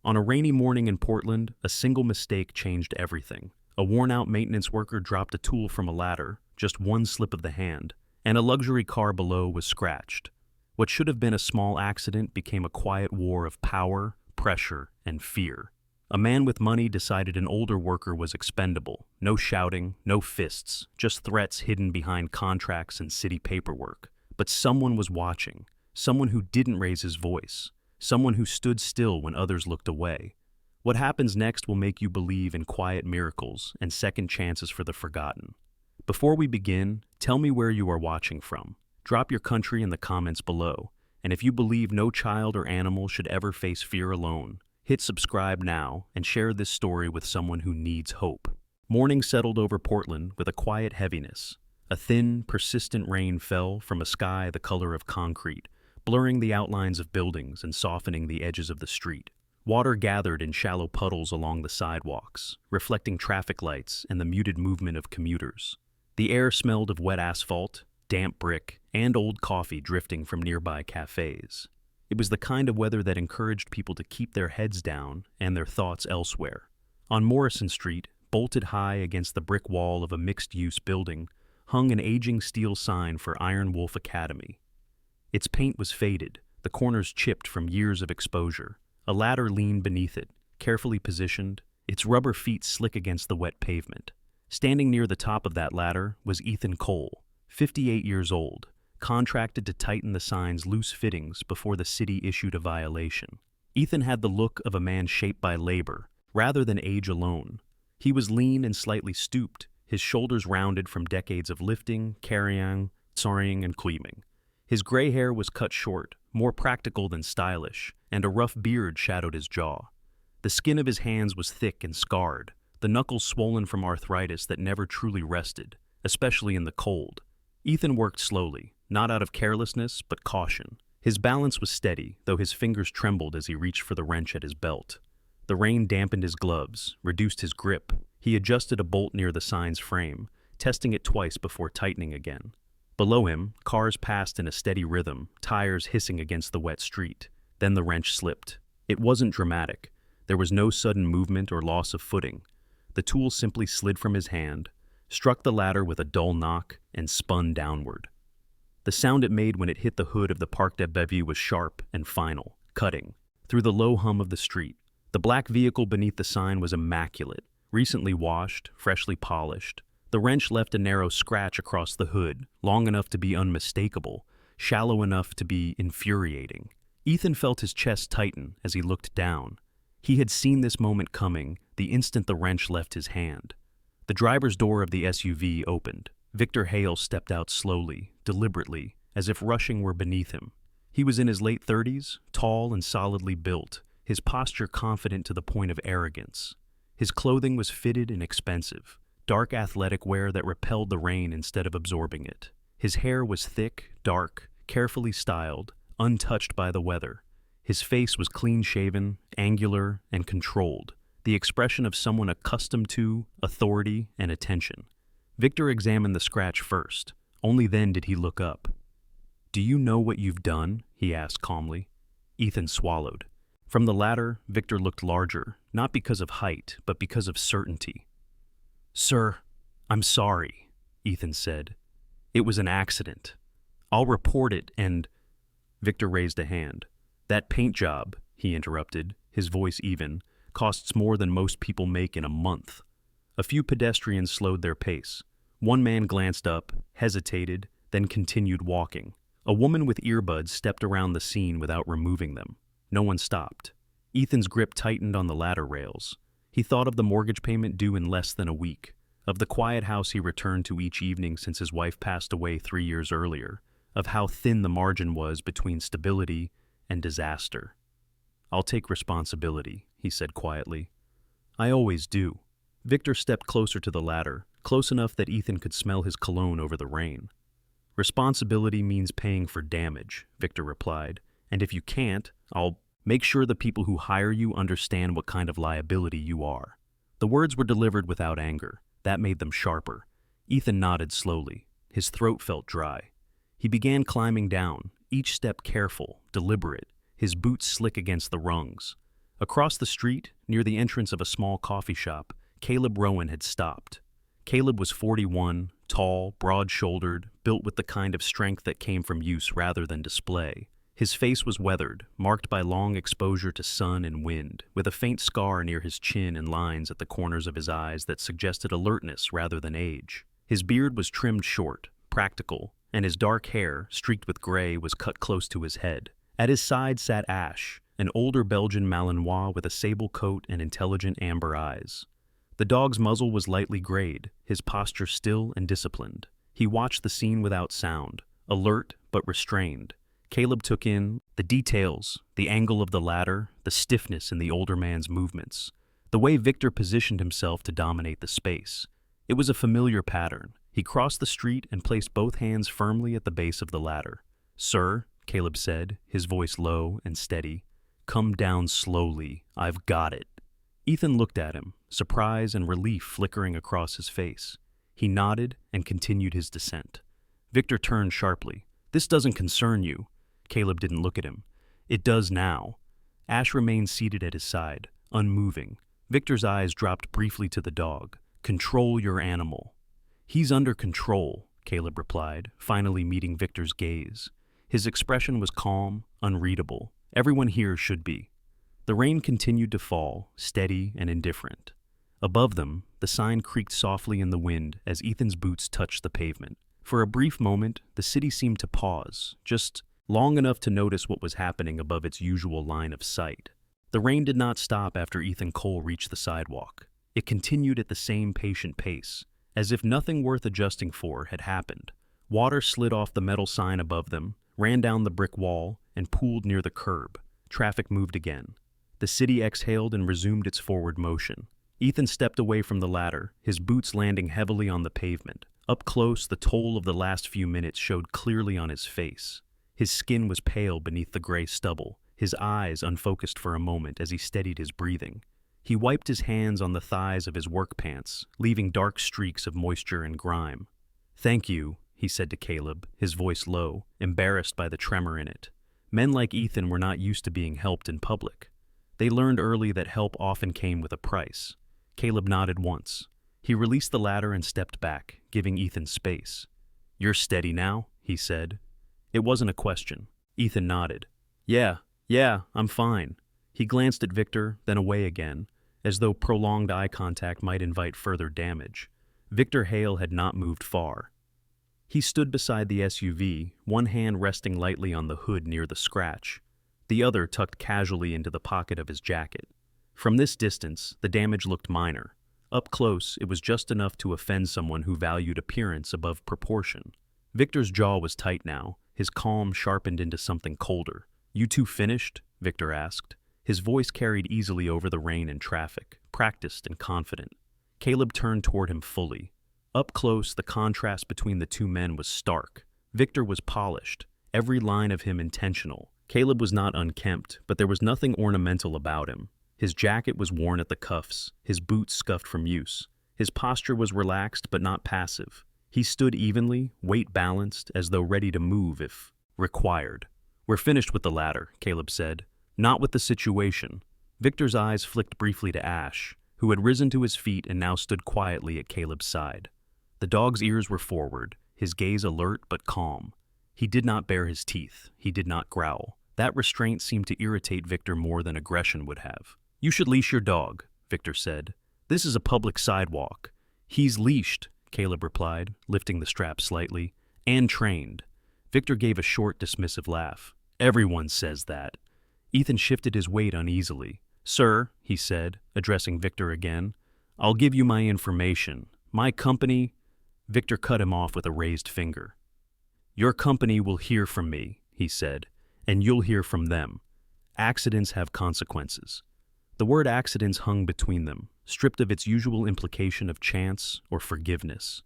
On a rainy morning in Portland, a single mistake changed everything. A worn-out maintenance worker dropped a tool from a ladder, just one slip of the hand, and a luxury car below was scratched. What should have been a small accident became a quiet war of power, pressure, and fear. A man with money decided an older worker was expendable. No shouting, no fists, just threats hidden behind contracts and city paperwork. But someone was watching, someone who didn't raise his voice, someone who stood still when others looked away. What happens next will make you believe in quiet miracles and second chances for the forgotten. Before we begin, tell me where you are watching from. Drop your country in the comments below, and if you believe no child or animal should ever face fear alone, hit subscribe now and share this story with someone who needs hope. Morning settled over Portland with a quiet heaviness. A thin, persistent rain fell from a sky the color of concrete, blurring the outlines of buildings and softening the edges of the street. Water gathered in shallow puddles along the sidewalks, reflecting traffic lights and the muted movement of commuters. The air smelled of wet asphalt, damp brick, and old coffee drifting from nearby cafes. It was the kind of weather that encouraged people to keep their heads down and their thoughts elsewhere. On Morrison Street, bolted high against the brick wall of a mixed-use building, hung an aging steel sign for Iron Wolf Academy. Its paint was faded, the corners chipped from years of exposure. A ladder leaned beneath it, carefully positioned, its rubber feet slick against the wet pavement. Standing near the top of that ladder was Ethan Cole, 58 years old, contracted to tighten the sign's loose fittings before the city issued a violation. Ethan had the look of a man shaped by labor, rather than age alone. He was lean and slightly stooped, his shoulders rounded from decades of lifting, carrying, soaring, and cleaving. His gray hair was cut short, more practical than stylish, and a rough beard shadowed his jaw. The skin of his hands was thick and scarred, the knuckles swollen from arthritis that never truly rested, especially in the cold. Ethan worked slowly, not out of carelessness, but caution. His balance was steady, though his fingers trembled as he reached for the wrench at his belt. The rain dampened his gloves, reduced his grip. He adjusted a bolt near the sign's frame, testing it twice before tightening again. Below him, cars passed in a steady rhythm, tires hissing against the wet street. Then the wrench slipped. It wasn't dramatic. There was no sudden movement or loss of footing. The tool simply slid from his hand, struck the ladder with a dull knock, and spun downward. The sound it made when it hit the hood of the parked bevy was sharp and final, cutting through the low hum of the street. The black vehicle beneath the sign was immaculate, recently washed, freshly polished. The wrench left a narrow scratch across the hood, long enough to be unmistakable, shallow enough to be infuriating. Ethan felt his chest tighten as he looked down. He had seen this moment coming the instant the wrench left his hand. The driver's door of the SUV opened. Victor Hale stepped out slowly, deliberately, as if rushing were beneath him. He was in his late 30s, tall and solidly built, his posture confident to the point of arrogance. His clothing was fitted and expensive, dark athletic wear that repelled the rain instead of absorbing it. His hair was thick, dark, carefully styled, untouched by the weather. His face was clean-shaven, angular, and controlled, the expression of someone accustomed to authority and attention. Victor examined the scratch first. Only then did he look up. "Do you know what you've done?" he asked calmly. Ethan swallowed. From the ladder, Victor looked larger, not because of height, but because of certainty. "Sir, I'm sorry," Ethan said. "It was an accident. I'll report it and—" Victor raised a hand. "That paint job," he interrupted, his voice even, "costs more than most people make in a month." A few pedestrians slowed their pace. One man glanced up, hesitated, then continued walking. A woman with earbuds stepped around the scene without removing them. No one stopped. Ethan's grip tightened on the ladder rails. He thought of the mortgage payment due in less than a week, of the quiet house he returned to each evening since his wife passed away 3 years earlier, of how thin the margin was between stability and disaster. "I'll take responsibility," he said quietly. "I always do." Victor stepped closer to the ladder, close enough that Ethan could smell his cologne over the rain. "Responsibility means paying for damage," Victor replied, "and if you can't, I'll make sure the people who hire you understand what kind of liability you are." The words were delivered without anger. That made them sharper. Ethan nodded slowly. His throat felt dry. He began climbing down, each step careful, deliberate, his boots slick against the rungs. Across the street, near the entrance of a small coffee shop, Caleb Rowan had stopped. Caleb was 41, tall, broad-shouldered, built with the kind of strength that came from use rather than display. His face was weathered, marked by long exposure to sun and wind, with a faint scar near his chin and lines at the corners of his eyes that suggested alertness rather than age. His beard was trimmed short, practical, and his dark hair, streaked with gray, was cut close to his head. At his side sat Ash, an older Belgian Malinois with a sable coat and intelligent amber eyes. The dog's muzzle was lightly grayed, his posture still and disciplined. He watched the scene without sound, alert but restrained. Caleb took in the details, the angle of the ladder, the stiffness in the older man's movements, the way Victor positioned himself to dominate the space. It was a familiar pattern. He crossed the street and placed both hands firmly at the base of the ladder. "Sir," Caleb said, his voice low and steady, "come down slowly. I've got it." Ethan looked at him, surprise and relief flickering across his face. He nodded and continued his descent. Victor turned sharply. "This doesn't concern you." Caleb didn't look at him. "It does now." Ash remained seated at his side, unmoving. Victor's eyes dropped briefly to the dog. "Control your animal." "He's under control," Caleb replied, finally meeting Victor's gaze. His expression was calm, unreadable. Everyone here should be. The rain continued to fall, steady and indifferent. Above them, the sign creaked softly in the wind as Ethan's boots touched the pavement. For a brief moment, the city seemed to pause, just long enough to notice what was happening above its usual line of sight. The rain did not stop after Ethan Cole reached the sidewalk. It continued at the same patient pace, as if nothing worth adjusting for had happened. Water slid off the metal sign above them, ran down the brick wall, and pooled near the curb. Traffic moved again. The city exhaled and resumed its forward motion. Ethan stepped away from the ladder, his boots landing heavily on the pavement. Up close, the toll of the last few minutes showed clearly on his face. His skin was pale beneath the gray stubble, his eyes unfocused for a moment as he steadied his breathing. He wiped his hands on the thighs of his work pants, leaving dark streaks of moisture and grime. "Thank you," he said to Caleb, his voice low, embarrassed by the tremor in it. Men like Ethan were not used to being helped in public. They learned early that help often came with a price. Caleb nodded once. He released the ladder and stepped back, giving Ethan space. "You're steady now?" he said. It wasn't a question. Ethan nodded. Yeah, I'm fine." He glanced at Victor, then away again, as though prolonged eye contact might invite further damage. Victor Hale had not moved far. He stood beside the SUV, one hand resting lightly on the hood near the scratch, the other tucked casually into the pocket of his jacket. From this distance, the damage looked minor. Up close, it was just enough to offend someone who valued appearance above proportion. Victor's jaw was tight now, his calm sharpened into something colder. "You two finished?" Victor asked. His voice carried easily over the rain and traffic, practiced and confident. Caleb turned toward him fully. Up close, the contrast between the two men was stark. Victor was polished, every line of him intentional. Caleb was not unkempt, but there was nothing ornamental about him. His jacket was worn at the cuffs, his boots scuffed from use. His posture was relaxed but not passive. He stood evenly, weight balanced, as though ready to move if required. "We're finished with the ladder," Caleb said. "Not with the situation." Victor's eyes flicked briefly to Ash, who had risen to his feet and now stood quietly at Caleb's side. The dog's ears were forward, his gaze alert but calm. He did not bare his teeth, he did not growl. That restraint seemed to irritate Victor more than aggression would have. "You should leash your dog," Victor said. "This is a public sidewalk." "He's leashed," Caleb replied, lifting the strap slightly, "and trained." Victor gave a short, dismissive laugh. "Everyone says that." Ethan shifted his weight uneasily. "Sir," he said, addressing Victor again, "I'll give you my information. My company—" Victor cut him off with a raised finger. "Your company will hear from me," he said, "and you'll hear from them. Accidents have consequences." The word accidents hung between them, stripped of its usual implication of chance or forgiveness.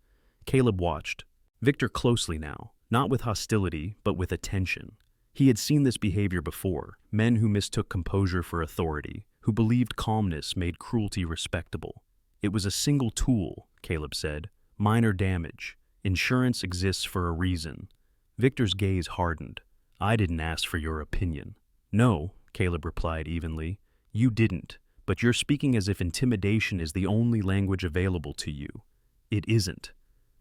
Caleb watched Victor closely now, not with hostility, but with attention. He had seen this behavior before, men who mistook composure for authority, who believed calmness made cruelty respectable. "It was a single tool," Caleb said. "Minor damage. Insurance exists for a reason." Victor's gaze hardened. "I didn't ask for your opinion." "No," Caleb replied evenly. You didn't, but you're speaking as if intimidation is the only language available to you. It isn't.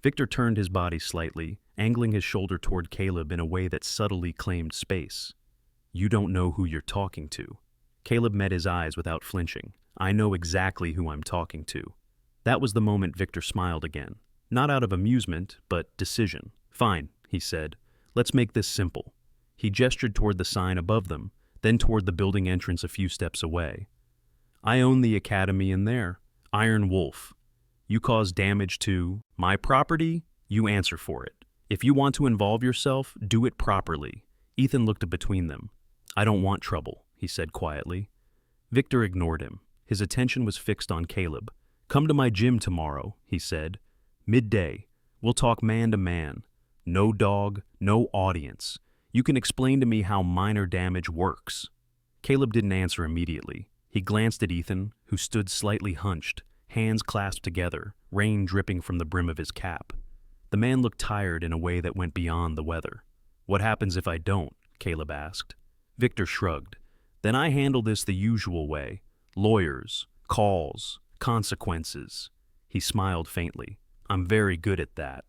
Victor turned his body slightly, angling his shoulder toward Caleb in a way that subtly claimed space. You don't know who you're talking to. Caleb met his eyes without flinching. I know exactly who I'm talking to. That was the moment Victor smiled again. Not out of amusement, but decision. Fine, he said. Let's make this simple. He gestured toward the sign above them, then toward the building entrance a few steps away. I own the academy in there. Iron Wolf. You cause damage to my property, you answer for it. If you want to involve yourself, do it properly. Ethan looked between them. I don't want trouble, he said quietly. Victor ignored him. His attention was fixed on Caleb. Come to my gym tomorrow, he said. Midday. We'll talk man to man. No dog, no audience. You can explain to me how minor damage works. Caleb didn't answer immediately. He glanced at Ethan, who stood slightly hunched, hands clasped together, rain dripping from the brim of his cap. The man looked tired in a way that went beyond the weather. What happens if I don't? Caleb asked. Victor shrugged. Then I handle this the usual way. Lawyers, calls, consequences. He smiled faintly. I'm very good at that.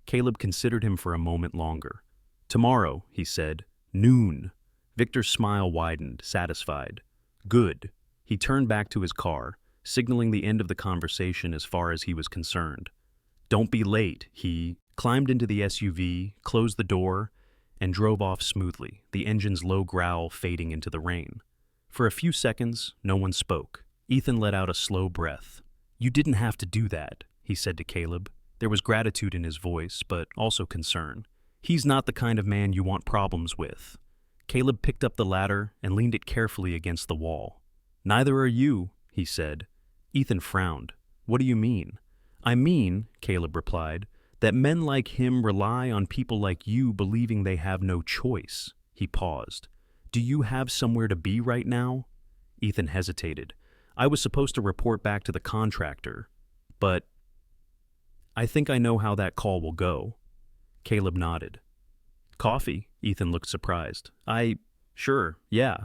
Caleb considered him for a moment longer. Tomorrow, he said. Noon. Victor's smile widened, satisfied. Good. He turned back to his car, signaling the end of the conversation as far as he was concerned. Don't be late. He climbed into the SUV, closed the door, and drove off smoothly, the engine's low growl fading into the rain. For a few seconds, no one spoke. Ethan let out a slow breath. You didn't have to do that, he said to Caleb. There was gratitude in his voice, but also concern. He's not the kind of man you want problems with. Caleb picked up the ladder and leaned it carefully against the wall. Neither are you, he said. Ethan frowned. What do you mean? I mean, Caleb replied, that men like him rely on people like you believing they have no choice. He paused. Do you have somewhere to be right now? Ethan hesitated. I was supposed to report back to the contractor, but I think I know how that call will go. Caleb nodded. Coffee? Ethan looked surprised. Sure, yeah.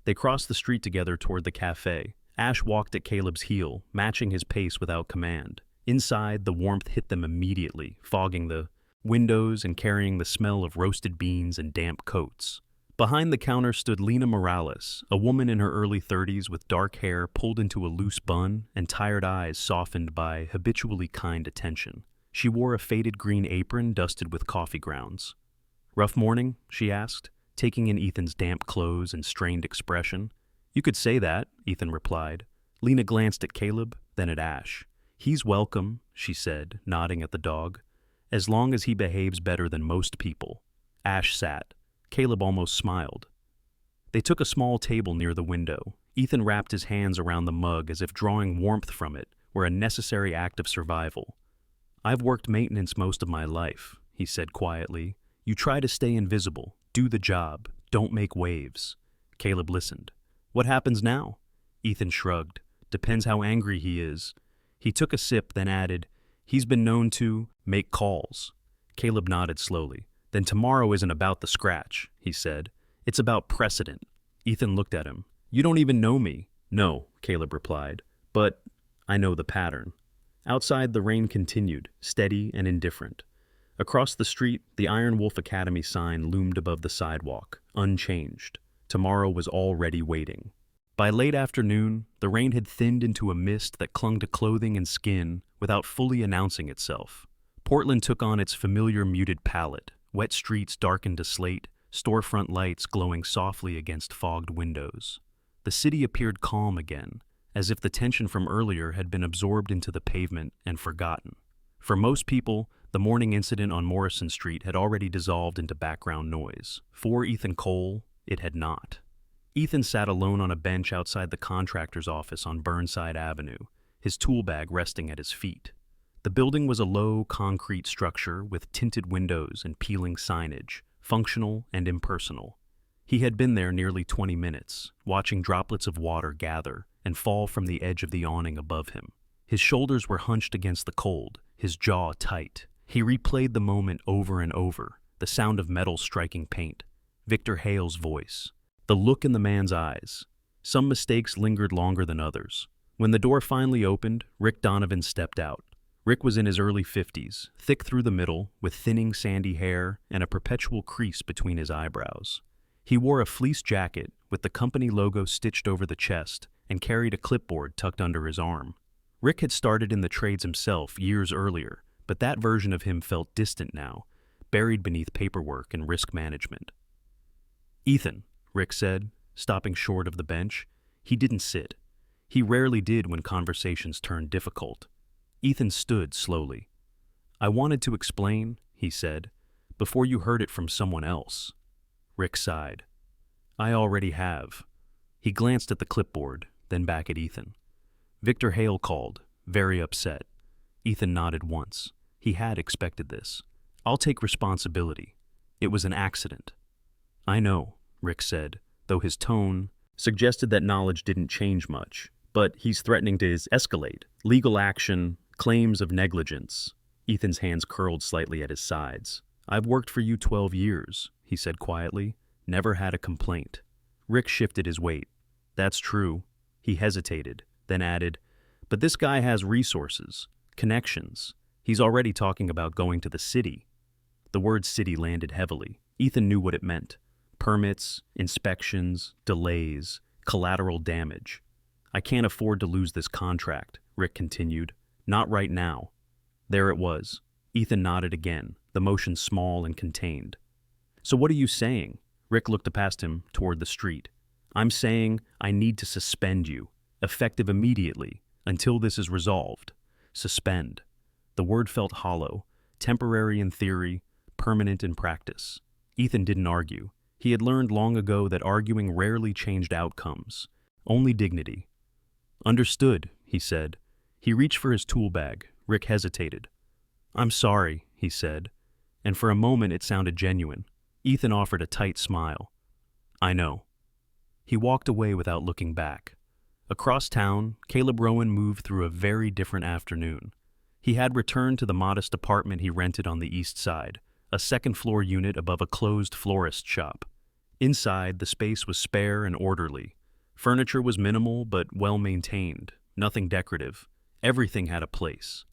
They crossed the street together toward the cafe. Ash walked at Caleb's heel, matching his pace without command. Inside, the warmth hit them immediately, fogging the windows and carrying the smell of roasted beans and damp coats. Behind the counter stood Lena Morales, a woman in her early 30s with dark hair pulled into a loose bun and tired eyes softened by habitually kind attention. She wore a faded green apron dusted with coffee grounds. Rough morning? She asked, taking in Ethan's damp clothes and strained expression. You could say that, Ethan replied. Lena glanced at Caleb, then at Ash. He's welcome, she said, nodding at the dog, as long as he behaves better than most people. Ash sat. Caleb almost smiled. They took a small table near the window. Ethan wrapped his hands around the mug as if drawing warmth from it were a necessary act of survival. I've worked maintenance most of my life, he said quietly. You try to stay invisible, do the job, don't make waves. Caleb listened. What happens now? Ethan shrugged. Depends how angry he is. He took a sip, then added, he's been known to make calls. Caleb nodded slowly. Then tomorrow isn't about the scratch, he said. It's about precedent. Ethan looked at him. You don't even know me. No, Caleb replied. But I know the pattern. Outside, the rain continued, steady and indifferent. Across the street, the Iron Wolf Academy sign loomed above the sidewalk, unchanged. Tomorrow was already waiting. By late afternoon, the rain had thinned into a mist that clung to clothing and skin without fully announcing itself. Portland took on its familiar muted palette, wet streets darkened to slate, storefront lights glowing softly against fogged windows. The city appeared calm again, as if the tension from earlier had been absorbed into the pavement and forgotten. For most people, the morning incident on Morrison Street had already dissolved into background noise. For Ethan Cole, it had not. Ethan sat alone on a bench outside the contractor's office on Burnside Avenue, his tool bag resting at his feet. The building was a low, concrete structure with tinted windows and peeling signage, functional and impersonal. He had been there nearly 20 minutes, watching droplets of water gather and fall from the edge of the awning above him. His shoulders were hunched against the cold, his jaw tight. He replayed the moment over and over, the sound of metal striking paint, Victor Hale's voice, the look in the man's eyes. Some mistakes lingered longer than others. When the door finally opened, Rick Donovan stepped out. Rick was in his early 50s, thick through the middle, with thinning sandy hair and a perpetual crease between his eyebrows. He wore a fleece jacket with the company logo stitched over the chest and carried a clipboard tucked under his arm. Rick had started in the trades himself years earlier, but that version of him felt distant now, buried beneath paperwork and risk management. "Ethan," Rick said, stopping short of the bench. He didn't sit. He rarely did when conversations turned difficult. Ethan stood slowly. "I wanted to explain," he said, "before you heard it from someone else." Rick sighed. "I already have." He glanced at the clipboard, then back at Ethan. Victor Hale called, very upset. Ethan nodded once. He had expected this. "I'll take responsibility. It was an accident." "I know," Rick said, though his tone suggested that knowledge didn't change much. "But he's threatening to escalate. Legal action, claims of negligence." Ethan's hands curled slightly at his sides. "I've worked for you 12 years, he said quietly. "Never had a complaint." Rick shifted his weight. "That's true." He hesitated, then added, "But this guy has resources, connections. He's already talking about going to the city." The word city landed heavily. Ethan knew what it meant. Permits, inspections, delays, collateral damage. "I can't afford to lose this contract," Rick continued. "Not right now." There it was. Ethan nodded again, the motion small and contained. "So what are you saying?" Rick looked past him toward the street. "I'm saying I need to suspend you, effective immediately, until this is resolved." Suspend. The word felt hollow, temporary in theory, permanent in practice. Ethan didn't argue. He had learned long ago that arguing rarely changed outcomes, only dignity. "Understood," he said. He reached for his tool bag. Rick hesitated. "I'm sorry," he said, and for a moment it sounded genuine. Ethan offered a tight smile. "I know." He walked away without looking back. Across town, Caleb Rowan moved through a very different afternoon. He had returned to the modest apartment he rented on the east side, a second-floor unit above a closed florist shop. Inside, the space was spare and orderly. Furniture was minimal but well-maintained, nothing decorative. Everything had a place.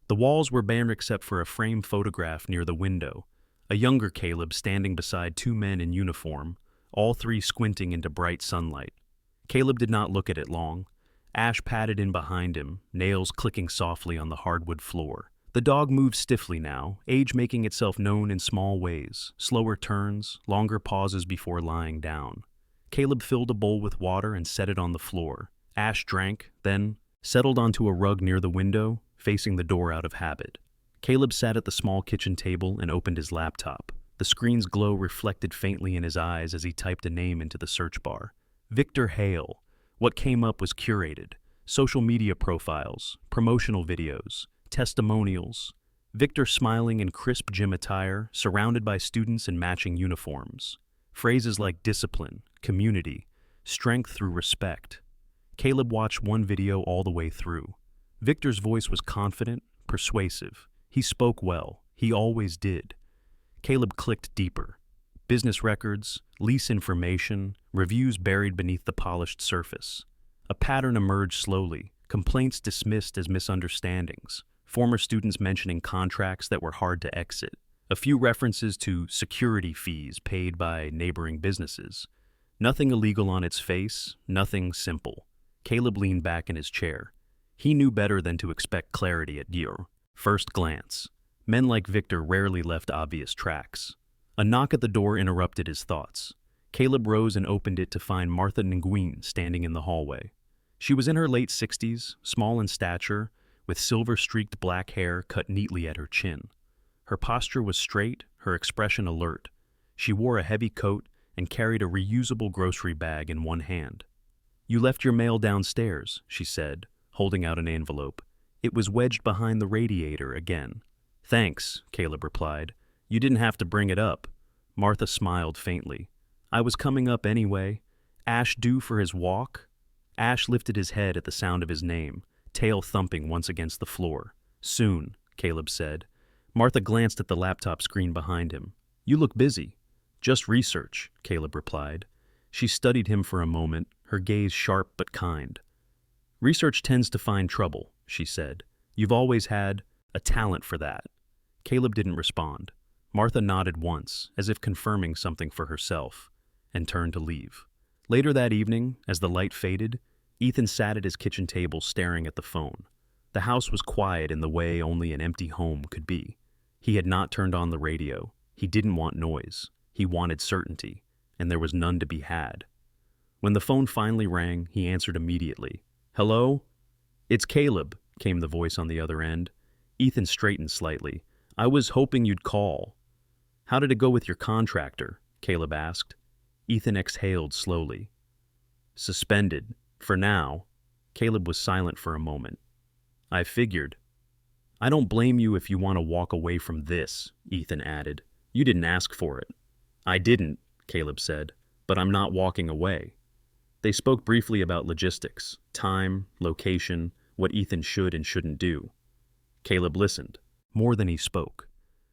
The walls were bare except for a framed photograph near the window, a younger Caleb standing beside two men in uniform, all three squinting into bright sunlight. Caleb did not look at it long. Ash padded in behind him, nails clicking softly on the hardwood floor. The dog moved stiffly now, age making itself known in small ways, slower turns, longer pauses before lying down. Caleb filled a bowl with water and set it on the floor. Ash drank, then settled onto a rug near the window, facing the door out of habit. Caleb sat at the small kitchen table and opened his laptop. The screen's glow reflected faintly in his eyes as he typed a name into the search bar. Victor Hale. What came up was curated. Social media profiles, promotional videos, testimonials. Victor smiling in crisp gym attire, surrounded by students in matching uniforms. Phrases like discipline, community, strength through respect. Caleb watched one video all the way through. Victor's voice was confident, persuasive. He spoke well. He always did. Caleb clicked deeper. Business records, lease information, reviews buried beneath the polished surface. A pattern emerged slowly, complaints dismissed as misunderstandings, former students mentioning contracts that were hard to exit, a few references to security fees paid by neighboring businesses. Nothing illegal on its face, nothing simple. Caleb leaned back in his chair. He knew better than to expect clarity at your first glance. Men like Victor rarely left obvious tracks. A knock at the door interrupted his thoughts. Caleb rose and opened it to find Martha Nguyen standing in the hallway. She was in her late 60s, small in stature, with silver-streaked black hair cut neatly at her chin. Her posture was straight, her expression alert. She wore a heavy coat and carried a reusable grocery bag in one hand. "You left your mail downstairs," she said, holding out an envelope. It was wedged behind the radiator again. "Thanks," Caleb replied. "You didn't have to bring it up." Martha smiled faintly. "I was coming up anyway. Ash due for his walk?" Ash lifted his head at the sound of his name, tail thumping once against the floor. "Soon," Caleb said. Martha glanced at the laptop screen behind him. "You look busy." "Just research," Caleb replied. She studied him for a moment, her gaze sharp but kind. "Research tends to find trouble," she said. "You've always had a talent for that." Caleb didn't respond. Martha nodded once, as if confirming something for herself, and turned to leave. Later that evening, as the light faded, Ethan sat at his kitchen table staring at the phone. The house was quiet in the way only an empty home could be. He had not turned on the radio. He didn't want noise. He wanted certainty, and there was none to be had. When the phone finally rang, he answered immediately. "Hello?" "It's Caleb," came the voice on the other end. Ethan straightened slightly. "I was hoping you'd call." "How did it go with your contractor?" Caleb asked. Ethan exhaled slowly. "Suspended. For now." Caleb was silent for a moment. "I figured." "I don't blame you if you want to walk away from this," Ethan added. "You didn't ask for it." "I didn't," Caleb said, "but I'm not walking away." They spoke briefly about logistics, time, location, what Ethan should and shouldn't do. Caleb listened, more than he spoke.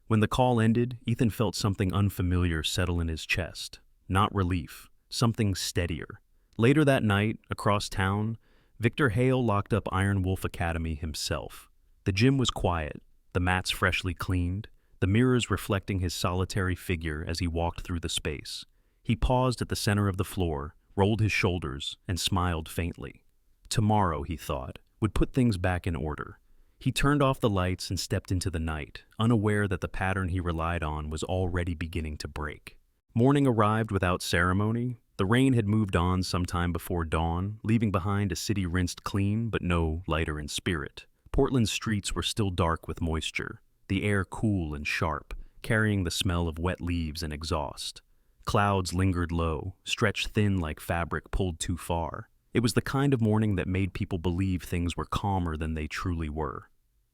When the call ended, Ethan felt something unfamiliar settle in his chest. Not relief, something steadier. Later that night, across town, Victor Hale locked up Iron Wolf Academy himself. The gym was quiet, the mats freshly cleaned, the mirrors reflecting his solitary figure as he walked through the space. He paused at the center of the floor, rolled his shoulders, and smiled faintly. Tomorrow, he thought, would put things back in order. He turned off the lights and stepped into the night, unaware that the pattern he relied on was already beginning to break. Morning arrived without ceremony. The rain had moved on sometime before dawn, leaving behind a city rinsed clean but no lighter in spirit. Portland's streets were still dark with moisture, the air cool and sharp, carrying the smell of wet leaves and exhaust. Clouds lingered low, stretched thin like fabric pulled too far. It was the kind of morning that made people believe things were calmer than they truly were.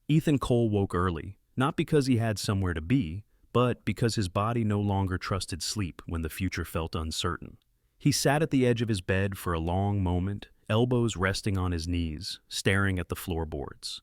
Ethan Cole woke early, not because he had somewhere to be, but because his body no longer trusted sleep when the future felt uncertain. He sat at the edge of his bed for a long moment, elbows resting on his knees, staring at the floorboards.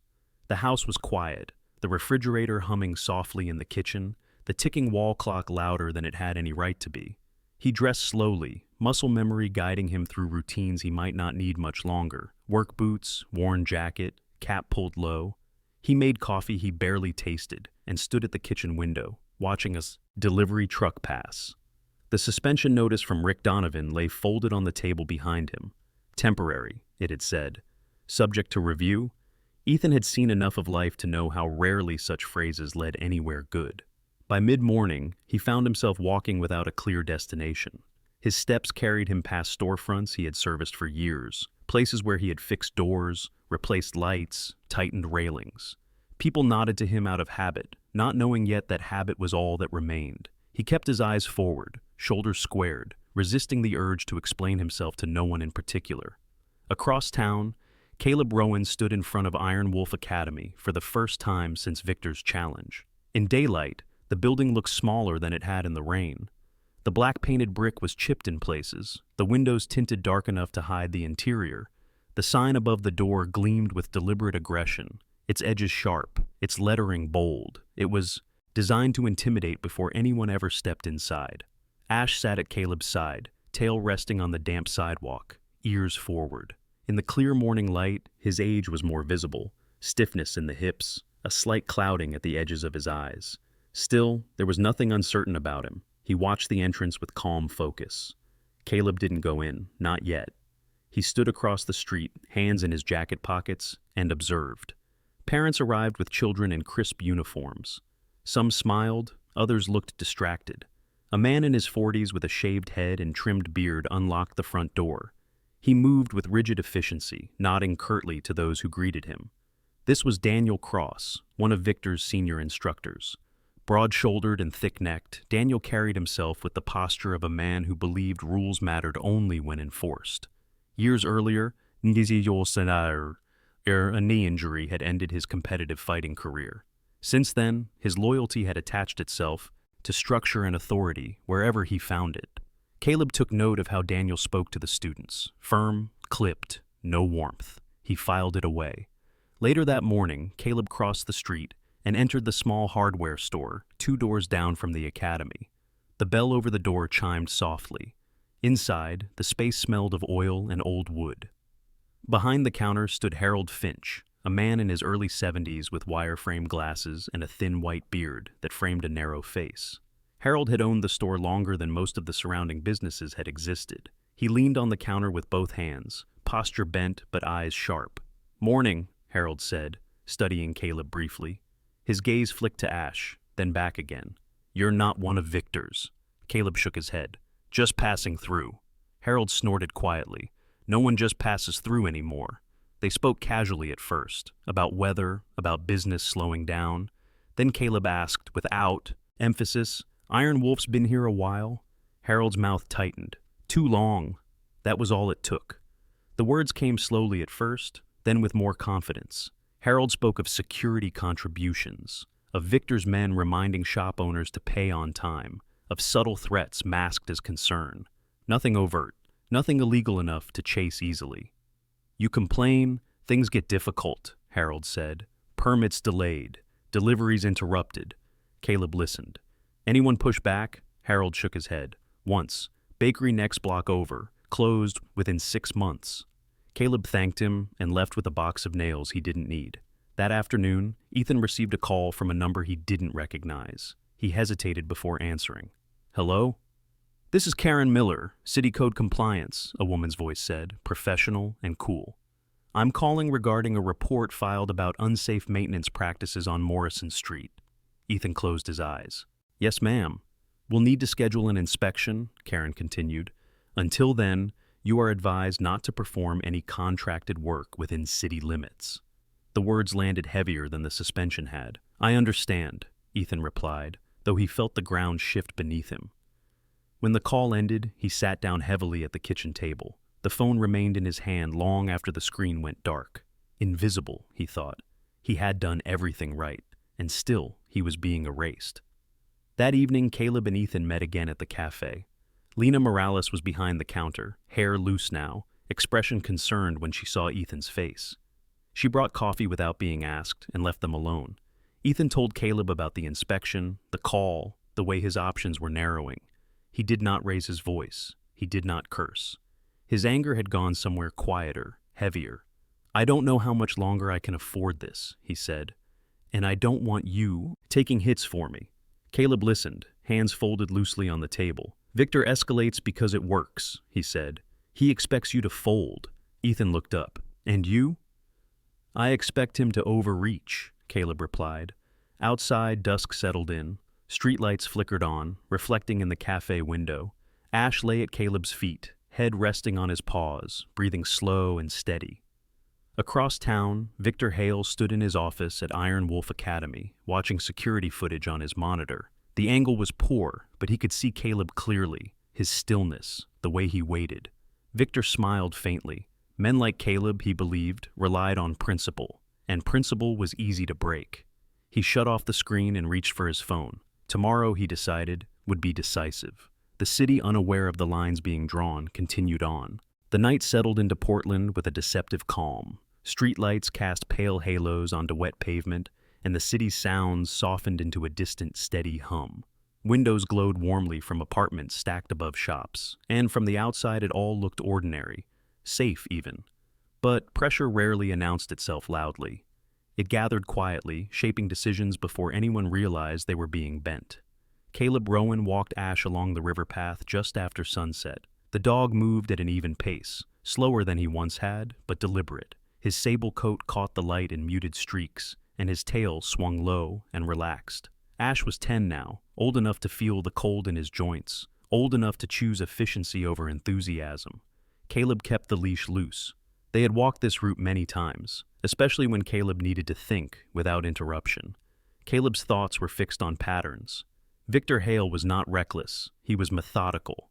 The house was quiet, the refrigerator humming softly in the kitchen, the ticking wall clock louder than it had any right to be. He dressed slowly, muscle memory guiding him through routines he might not need much longer. Work boots, worn jacket, cap pulled low. He made coffee he barely tasted and stood at the kitchen window, watching a delivery truck pass. The suspension notice from Rick Donovan lay folded on the table behind him. Temporary, it had said. Subject to review. Ethan had seen enough of life to know how rarely such phrases led anywhere good. By mid-morning, he found himself walking without a clear destination. His steps carried him past storefronts he had serviced for years, places where he had fixed doors, replaced lights, tightened railings. People nodded to him out of habit, not knowing yet that habit was all that remained. He kept his eyes forward, shoulders squared, resisting the urge to explain himself to no one in particular. Across town, Caleb Rowan stood in front of Iron Wolf Academy for the first time since Victor's challenge. In daylight, the building looked smaller than it had in the rain. The black-painted brick was chipped in places, the windows tinted dark enough to hide the interior. The sign above the door gleamed with deliberate aggression, its edges sharp, its lettering bold. It was designed to intimidate before anyone ever stepped inside. Ash sat at Caleb's side, tail resting on the damp sidewalk, ears forward. In the clear morning light, his age was more visible, stiffness in the hips, a slight clouding at the edges of his eyes. Still, there was nothing uncertain about him. He watched the entrance with calm focus. Caleb didn't go in, not yet. He stood across the street, hands in his jacket pockets, and observed. Parents arrived with children in crisp uniforms. Some smiled, others looked distracted. A man in his 40s with a shaved head and trimmed beard unlocked the front door. He moved with rigid efficiency, nodding curtly to those who greeted him. This was Daniel Cross, one of Victor's senior instructors. Broad-shouldered and thick-necked, Daniel carried himself with the posture of a man who believed rules mattered only when enforced. Years earlier, a knee injury had ended his competitive fighting career. Since then, his loyalty had attached itself to structure and authority wherever he found it. Caleb took note of how Daniel spoke to the students. Firm, clipped, no warmth. He filed it away. Later that morning, Caleb crossed the street and entered the small hardware store 2 doors down from the academy. The bell over the door chimed softly. Inside, the space smelled of oil and old wood. Behind the counter stood Harold Finch, a man in his early 70s with wireframe glasses and a thin white beard that framed a narrow face. Harold had owned the store longer than most of the surrounding businesses had existed. He leaned on the counter with both hands, posture bent but eyes sharp. "Morning," Harold said, studying Caleb briefly. His gaze flicked to Ash, then back again. "You're not one of Victor's." Caleb shook his head. "Just passing through." Harold snorted quietly. No one just passes through anymore. They spoke casually at first, about weather, about business slowing down. Then Caleb asked, without emphasis, "Iron Wolf's been here a while?" Harold's mouth tightened. "Too long." That was all it took. The words came slowly at first, then with more confidence. Harold spoke of security contributions, of Victor's men reminding shop owners to pay on time, of subtle threats masked as concern. Nothing overt, nothing illegal enough to chase easily. "You complain, things get difficult," Harold said. "Permits delayed, deliveries interrupted." Caleb listened. "Anyone push back?" Harold shook his head. "Once. Bakery next block over. Closed within 6 months." Caleb thanked him and left with a box of nails he didn't need. That afternoon, Ethan received a call from a number he didn't recognize. He hesitated before answering. "Hello?" "This is Karen Miller, City Code Compliance," a woman's voice said, professional and cool. "I'm calling regarding a report filed about unsafe maintenance practices on Morrison Street." Ethan closed his eyes. "Yes, ma'am. We'll need to schedule an inspection," Karen continued. "Until then, you are advised not to perform any contracted work within city limits." The words landed heavier than the suspension had. "I understand," Ethan replied, though he felt the ground shift beneath him. When the call ended, he sat down heavily at the kitchen table. The phone remained in his hand long after the screen went dark. Invisible, he thought. He had done everything right, and still he was being erased. That evening, Caleb and Ethan met again at the cafe. Lena Morales was behind the counter, hair loose now, expression concerned when she saw Ethan's face. She brought coffee without being asked and left them alone. Ethan told Caleb about the inspection, the call, the way his options were narrowing. He did not raise his voice. He did not curse. His anger had gone somewhere quieter, heavier. "I don't know how much longer I can afford this," he said. "And I don't want you taking hits for me." Caleb listened, hands folded loosely on the table. "Victor escalates because it works," he said. "He expects you to fold." Ethan looked up. "And you?" "I expect him to overreach," Caleb replied. Outside, dusk settled in. Streetlights flickered on, reflecting in the cafe window. Ash lay at Caleb's feet, head resting on his paws, breathing slow and steady. Across town, Victor Hale stood in his office at Iron Wolf Academy, watching security footage on his monitor. The angle was poor, but he could see Caleb clearly, his stillness, the way he waited. Victor smiled faintly. Men like Caleb, he believed, relied on principle, and principle was easy to break. He shut off the screen and reached for his phone. Tomorrow, he decided, would be decisive. The city, unaware of the lines being drawn, continued on. The night settled into Portland with a deceptive calm. Streetlights cast pale halos onto wet pavement, and the city's sounds softened into a distant, steady hum. Windows glowed warmly from apartments stacked above shops, and from the outside it all looked ordinary, safe even. But pressure rarely announced itself loudly. It gathered quietly, shaping decisions before anyone realized they were being bent. Caleb Rowan walked Ash along the river path just after sunset. The dog moved at an even pace, slower than he once had, but deliberate. His sable coat caught the light in muted streaks, and his tail swung low and relaxed. Ash was 10 now, old enough to feel the cold in his joints, old enough to choose efficiency over enthusiasm. Caleb kept the leash loose. They had walked this route many times, especially when Caleb needed to think without interruption. Caleb's thoughts were fixed on patterns. Victor Hale was not reckless, he was methodical.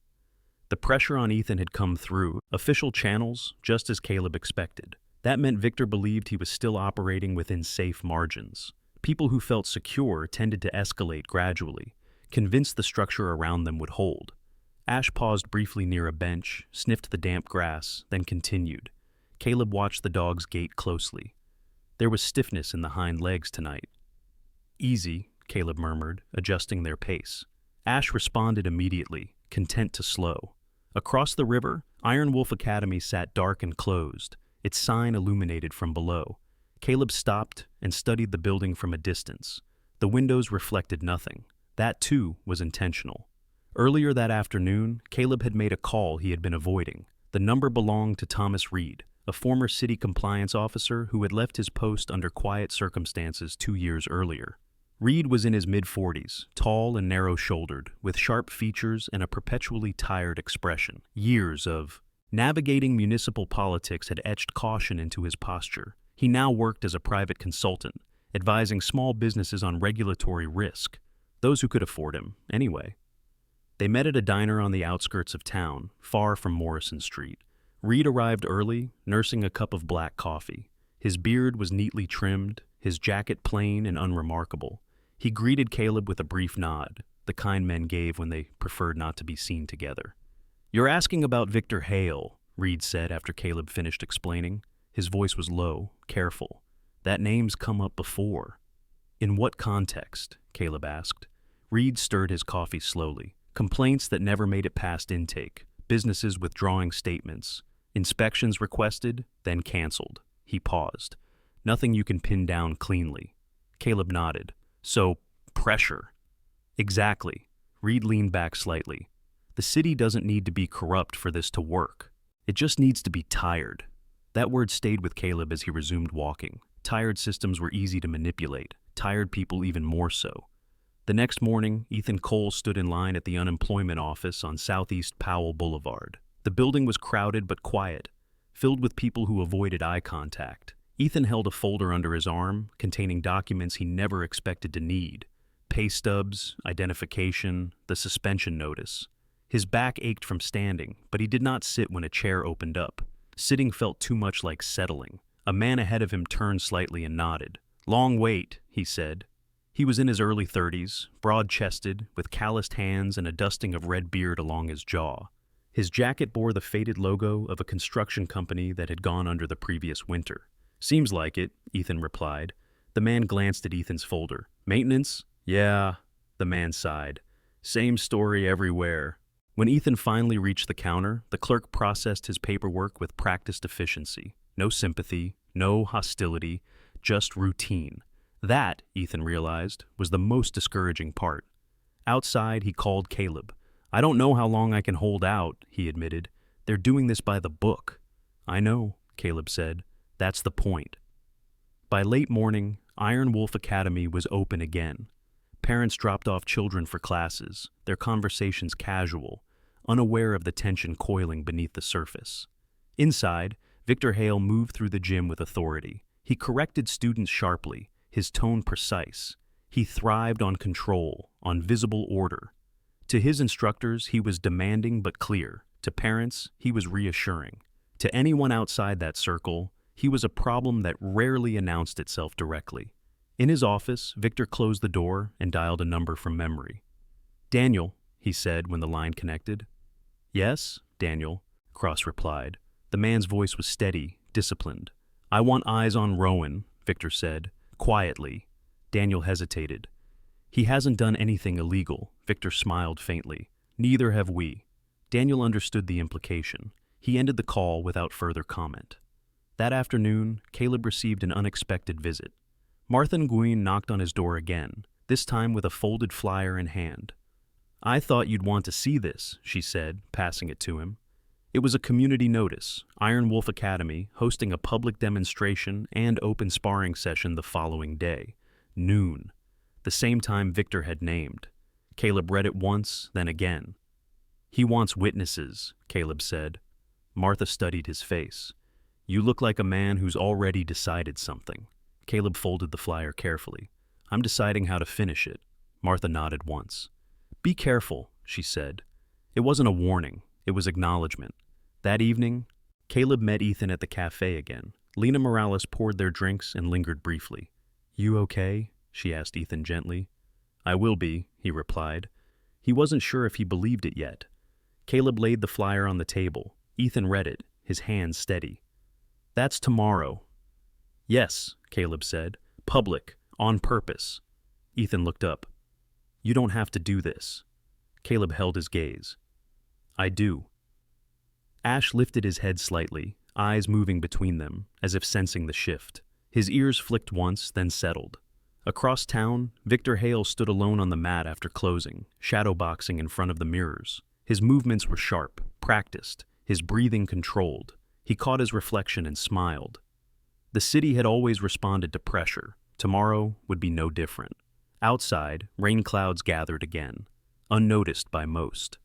The pressure on Ethan had come through official channels, just as Caleb expected. That meant Victor believed he was still operating within safe margins. People who felt secure tended to escalate gradually, convinced the structure around them would hold. Ash paused briefly near a bench, sniffed the damp grass, then continued. Caleb watched the dog's gait closely. There was stiffness in the hind legs tonight. "Easy," Caleb murmured, adjusting their pace. Ash responded immediately, content to slow. Across the river, Iron Wolf Academy sat dark and closed, its sign illuminated from below. Caleb stopped and studied the building from a distance. The windows reflected nothing. That, too, was intentional. Earlier that afternoon, Caleb had made a call he had been avoiding. The number belonged to Thomas Reed, a former city compliance officer who had left his post under quiet circumstances 2 years earlier. Reed was in his mid-40s, tall and narrow-shouldered, with sharp features and a perpetually tired expression. Years of navigating municipal politics had etched caution into his posture. He now worked as a private consultant, advising small businesses on regulatory risk, those who could afford him, anyway. They met at a diner on the outskirts of town, far from Morrison Street. Reed arrived early, nursing a cup of black coffee. His beard was neatly trimmed, his jacket plain and unremarkable. He greeted Caleb with a brief nod, the kind men gave when they preferred not to be seen together. "You're asking about Victor Hale," Reed said after Caleb finished explaining. His voice was low, careful. "That name's come up before." "In what context?" Caleb asked. Reed stirred his coffee slowly. Complaints that never made it past intake, businesses withdrawing statements, inspections requested, then canceled. He paused. "Nothing you can pin down cleanly." Caleb nodded. "So, pressure." "Exactly." Reed leaned back slightly. "The city doesn't need to be corrupt for this to work. It just needs to be tired." That word stayed with Caleb as he resumed walking. Tired systems were easy to manipulate, tired people even more so. The next morning, Ethan Cole stood in line at the unemployment office on Southeast Powell Boulevard. The building was crowded but quiet, filled with people who avoided eye contact. Ethan held a folder under his arm containing documents he never expected to need: pay stubs, identification, the suspension notice. His back ached from standing, but he did not sit when a chair opened up. Sitting felt too much like settling. A man ahead of him turned slightly and nodded. "Long wait," he said. He was in his early 30s, broad-chested, with calloused hands and a dusting of red beard along his jaw. His jacket bore the faded logo of a construction company that had gone under the previous winter. "Seems like it," Ethan replied. The man glanced at Ethan's folder. "Maintenance?" "Yeah," the man sighed. "Same story everywhere." When Ethan finally reached the counter, the clerk processed his paperwork with practiced efficiency. No sympathy, no hostility, just routine. That, Ethan realized, was the most discouraging part. Outside, he called Caleb. "I don't know how long I can hold out," he admitted. "They're doing this by the book." "I know," Caleb said. "That's the point." By late morning, Iron Wolf Academy was open again. Parents dropped off children for classes, their conversations casual, unaware of the tension coiling beneath the surface. Inside, Victor Hale moved through the gym with authority. He corrected students sharply, his tone precise. He thrived on control, on visible order. To his instructors, he was demanding but clear. To parents, he was reassuring. To anyone outside that circle, he was a problem that rarely announced itself directly. In his office, Victor closed the door and dialed a number from memory. "Daniel," he said when the line connected. "Yes, Daniel," Cross replied. The man's voice was steady, disciplined. "I want eyes on Rowan," Victor said, quietly. Daniel hesitated. "He hasn't done anything illegal," Victor smiled faintly. "Neither have we." Daniel understood the implication. He ended the call without further comment. That afternoon, Caleb received an unexpected visit. Martha Nguyen knocked on his door again, this time with a folded flyer in hand. "I thought you'd want to see this," she said, passing it to him. It was a community notice, Iron Wolf Academy hosting a public demonstration and open sparring session the following day, noon, the same time Victor had named. Caleb read it once, then again. "He wants witnesses," Caleb said. Martha studied his face. "You look like a man who's already decided something." Caleb folded the flyer carefully. "I'm deciding how to finish it." Martha nodded once. "Be careful," she said. It wasn't a warning, it was acknowledgement. That evening, Caleb met Ethan at the cafe again. Lena Morales poured their drinks and lingered briefly. "You okay?" she asked Ethan gently. "I will be," he replied. He wasn't sure if he believed it yet. Caleb laid the flyer on the table. Ethan read it, his hands steady. "That's tomorrow." "Yes," Caleb said. "Public, on purpose." Ethan looked up. "You don't have to do this." Caleb held his gaze. "I do." Ash lifted his head slightly, eyes moving between them, as if sensing the shift. His ears flicked once, then settled. Across town, Victor Hale stood alone on the mat after closing, shadowboxing in front of the mirrors. His movements were sharp, practiced, his breathing controlled. He caught his reflection and smiled. The city had always responded to pressure. Tomorrow would be no different. Outside, rain clouds gathered again, unnoticed by most.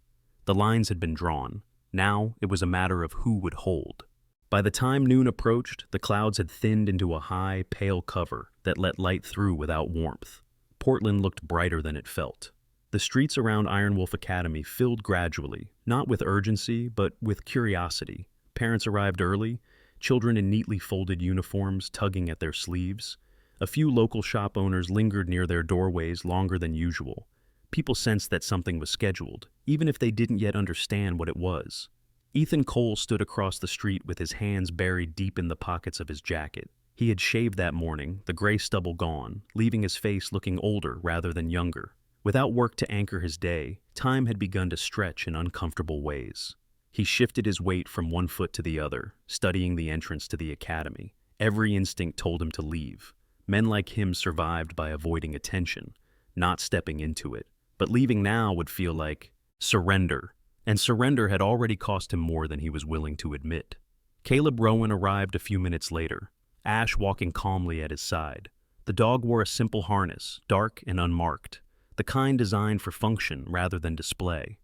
The lines had been drawn. Now it was a matter of who would hold. By the time noon approached, the clouds had thinned into a high, pale cover that let light through without warmth. Portland looked brighter than it felt. The streets around Iron Wolf Academy filled gradually, not with urgency, but with curiosity. Parents arrived early, children in neatly folded uniforms tugging at their sleeves. A few local shop owners lingered near their doorways longer than usual. People sensed that something was scheduled, even if they didn't yet understand what it was. Ethan Cole stood across the street with his hands buried deep in the pockets of his jacket. He had shaved that morning, the gray stubble gone, leaving his face looking older rather than younger. Without work to anchor his day, time had begun to stretch in uncomfortable ways. He shifted his weight from one foot to the other, studying the entrance to the academy. Every instinct told him to leave. Men like him survived by avoiding attention, not stepping into it. But leaving now would feel like surrender, and surrender had already cost him more than he was willing to admit. Caleb Rowan arrived a few minutes later, Ash walking calmly at his side. The dog wore a simple harness, dark and unmarked, the kind designed for function rather than display.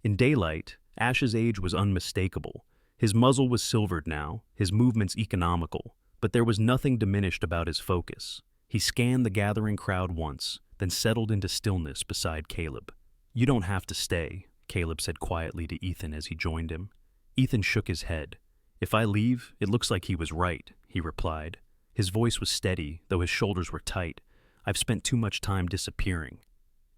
In daylight, Ash's age was unmistakable. His muzzle was silvered now, his movements economical, but there was nothing diminished about his focus. He scanned the gathering crowd once, then settled into stillness beside Caleb. "You don't have to stay," Caleb said quietly to Ethan as he joined him. Ethan shook his head. "If I leave, it looks like he was right," he replied. His voice was steady, though his shoulders were tight. "I've spent too much time disappearing."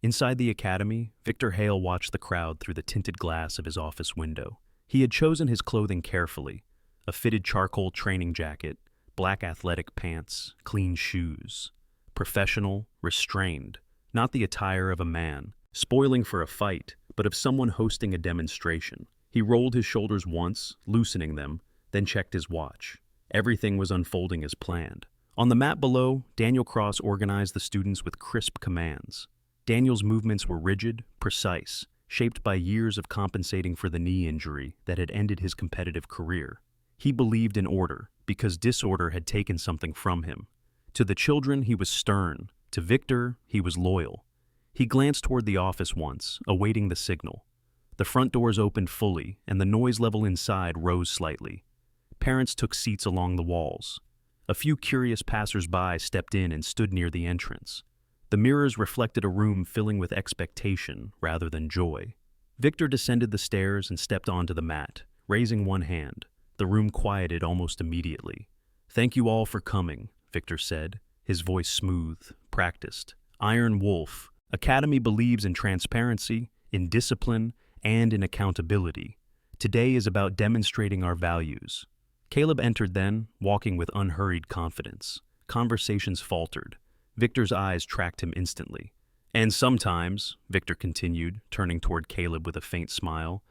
Inside the academy, Victor Hale watched the crowd through the tinted glass of his office window. He had chosen his clothing carefully: a fitted charcoal training jacket, black athletic pants, clean shoes. Professional, restrained, not the attire of a man, spoiling for a fight, but of someone hosting a demonstration. He rolled his shoulders once, loosening them, then checked his watch. Everything was unfolding as planned. On the mat below, Daniel Cross organized the students with crisp commands. Daniel's movements were rigid, precise, shaped by years of compensating for the knee injury that had ended his competitive career. He believed in order, because disorder had taken something from him. To the children, he was stern. To Victor, he was loyal. He glanced toward the office once, awaiting the signal. The front doors opened fully, and the noise level inside rose slightly. Parents took seats along the walls. A few curious passers-by stepped in and stood near the entrance. The mirrors reflected a room filling with expectation rather than joy. Victor descended the stairs and stepped onto the mat, raising one hand. The room quieted almost immediately. "Thank you all for coming," Victor said, his voice smooth, practiced. "Iron Wolf Academy believes in transparency, in discipline, and in accountability. Today is about demonstrating our values." Caleb entered then, walking with unhurried confidence. Conversations faltered. Victor's eyes tracked him instantly. "And sometimes," Victor continued, turning toward Caleb with a faint smile,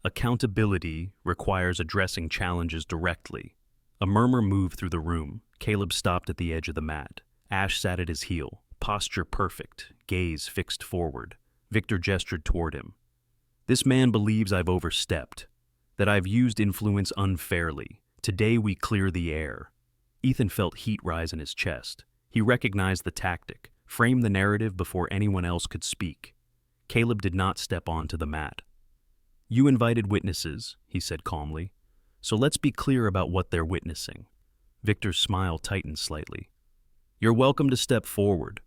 "accountability requires addressing challenges directly." A murmur moved through the room. Caleb stopped at the edge of the mat. Ash sat at his heel, posture perfect, gaze fixed forward. Victor gestured toward him. "This man believes I've overstepped, that I've used influence unfairly. Today we clear the air." Ethan felt heat rise in his chest. He recognized the tactic, framed the narrative before anyone else could speak. Caleb did not step onto the mat. "You invited witnesses," he said calmly. "So let's be clear about what they're witnessing." Victor's smile tightened slightly. "You're welcome to step forward."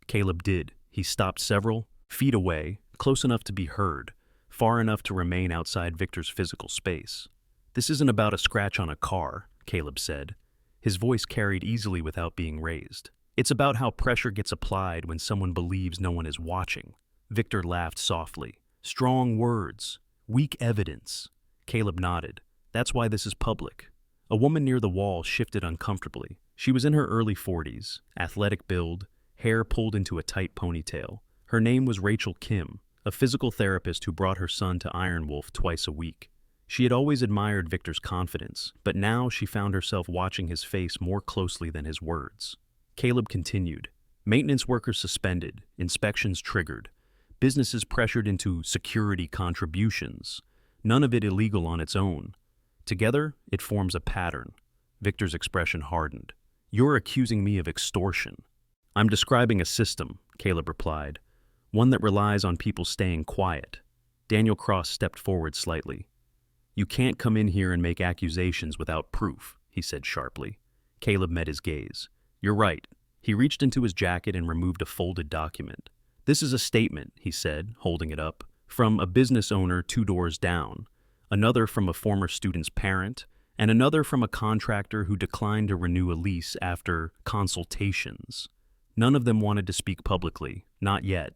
Caleb did. He stopped several feet away, close enough to be heard, far enough to remain outside Victor's physical space. "This isn't about a scratch on a car," Caleb said. His voice carried easily without being raised. "It's about how pressure gets applied when someone believes no one is watching." Victor laughed softly. "Strong words. Weak evidence." Caleb nodded. "That's why this is public." A woman near the wall shifted uncomfortably. She was in her early 40s, athletic build, hair pulled into a tight ponytail. Her name was Rachel Kim, a physical therapist who brought her son to Iron Wolf twice a week. She had always admired Victor's confidence, but now she found herself watching his face more closely than his words. Caleb continued. Maintenance workers suspended, inspections triggered, businesses pressured into security contributions, none of it illegal on its own. Together, it forms a pattern. Victor's expression hardened. You're accusing me of extortion. I'm describing a system, Caleb replied, one that relies on people staying quiet. Daniel Cross stepped forward slightly. You can't come in here and make accusations without proof, he said sharply. Caleb met his gaze. You're right. He reached into his jacket and removed a folded document. This is a statement, he said, holding it up, from a business owner 2 doors down, another from a former student's parent, and another from a contractor who declined to renew a lease after consultations. None of them wanted to speak publicly, not yet.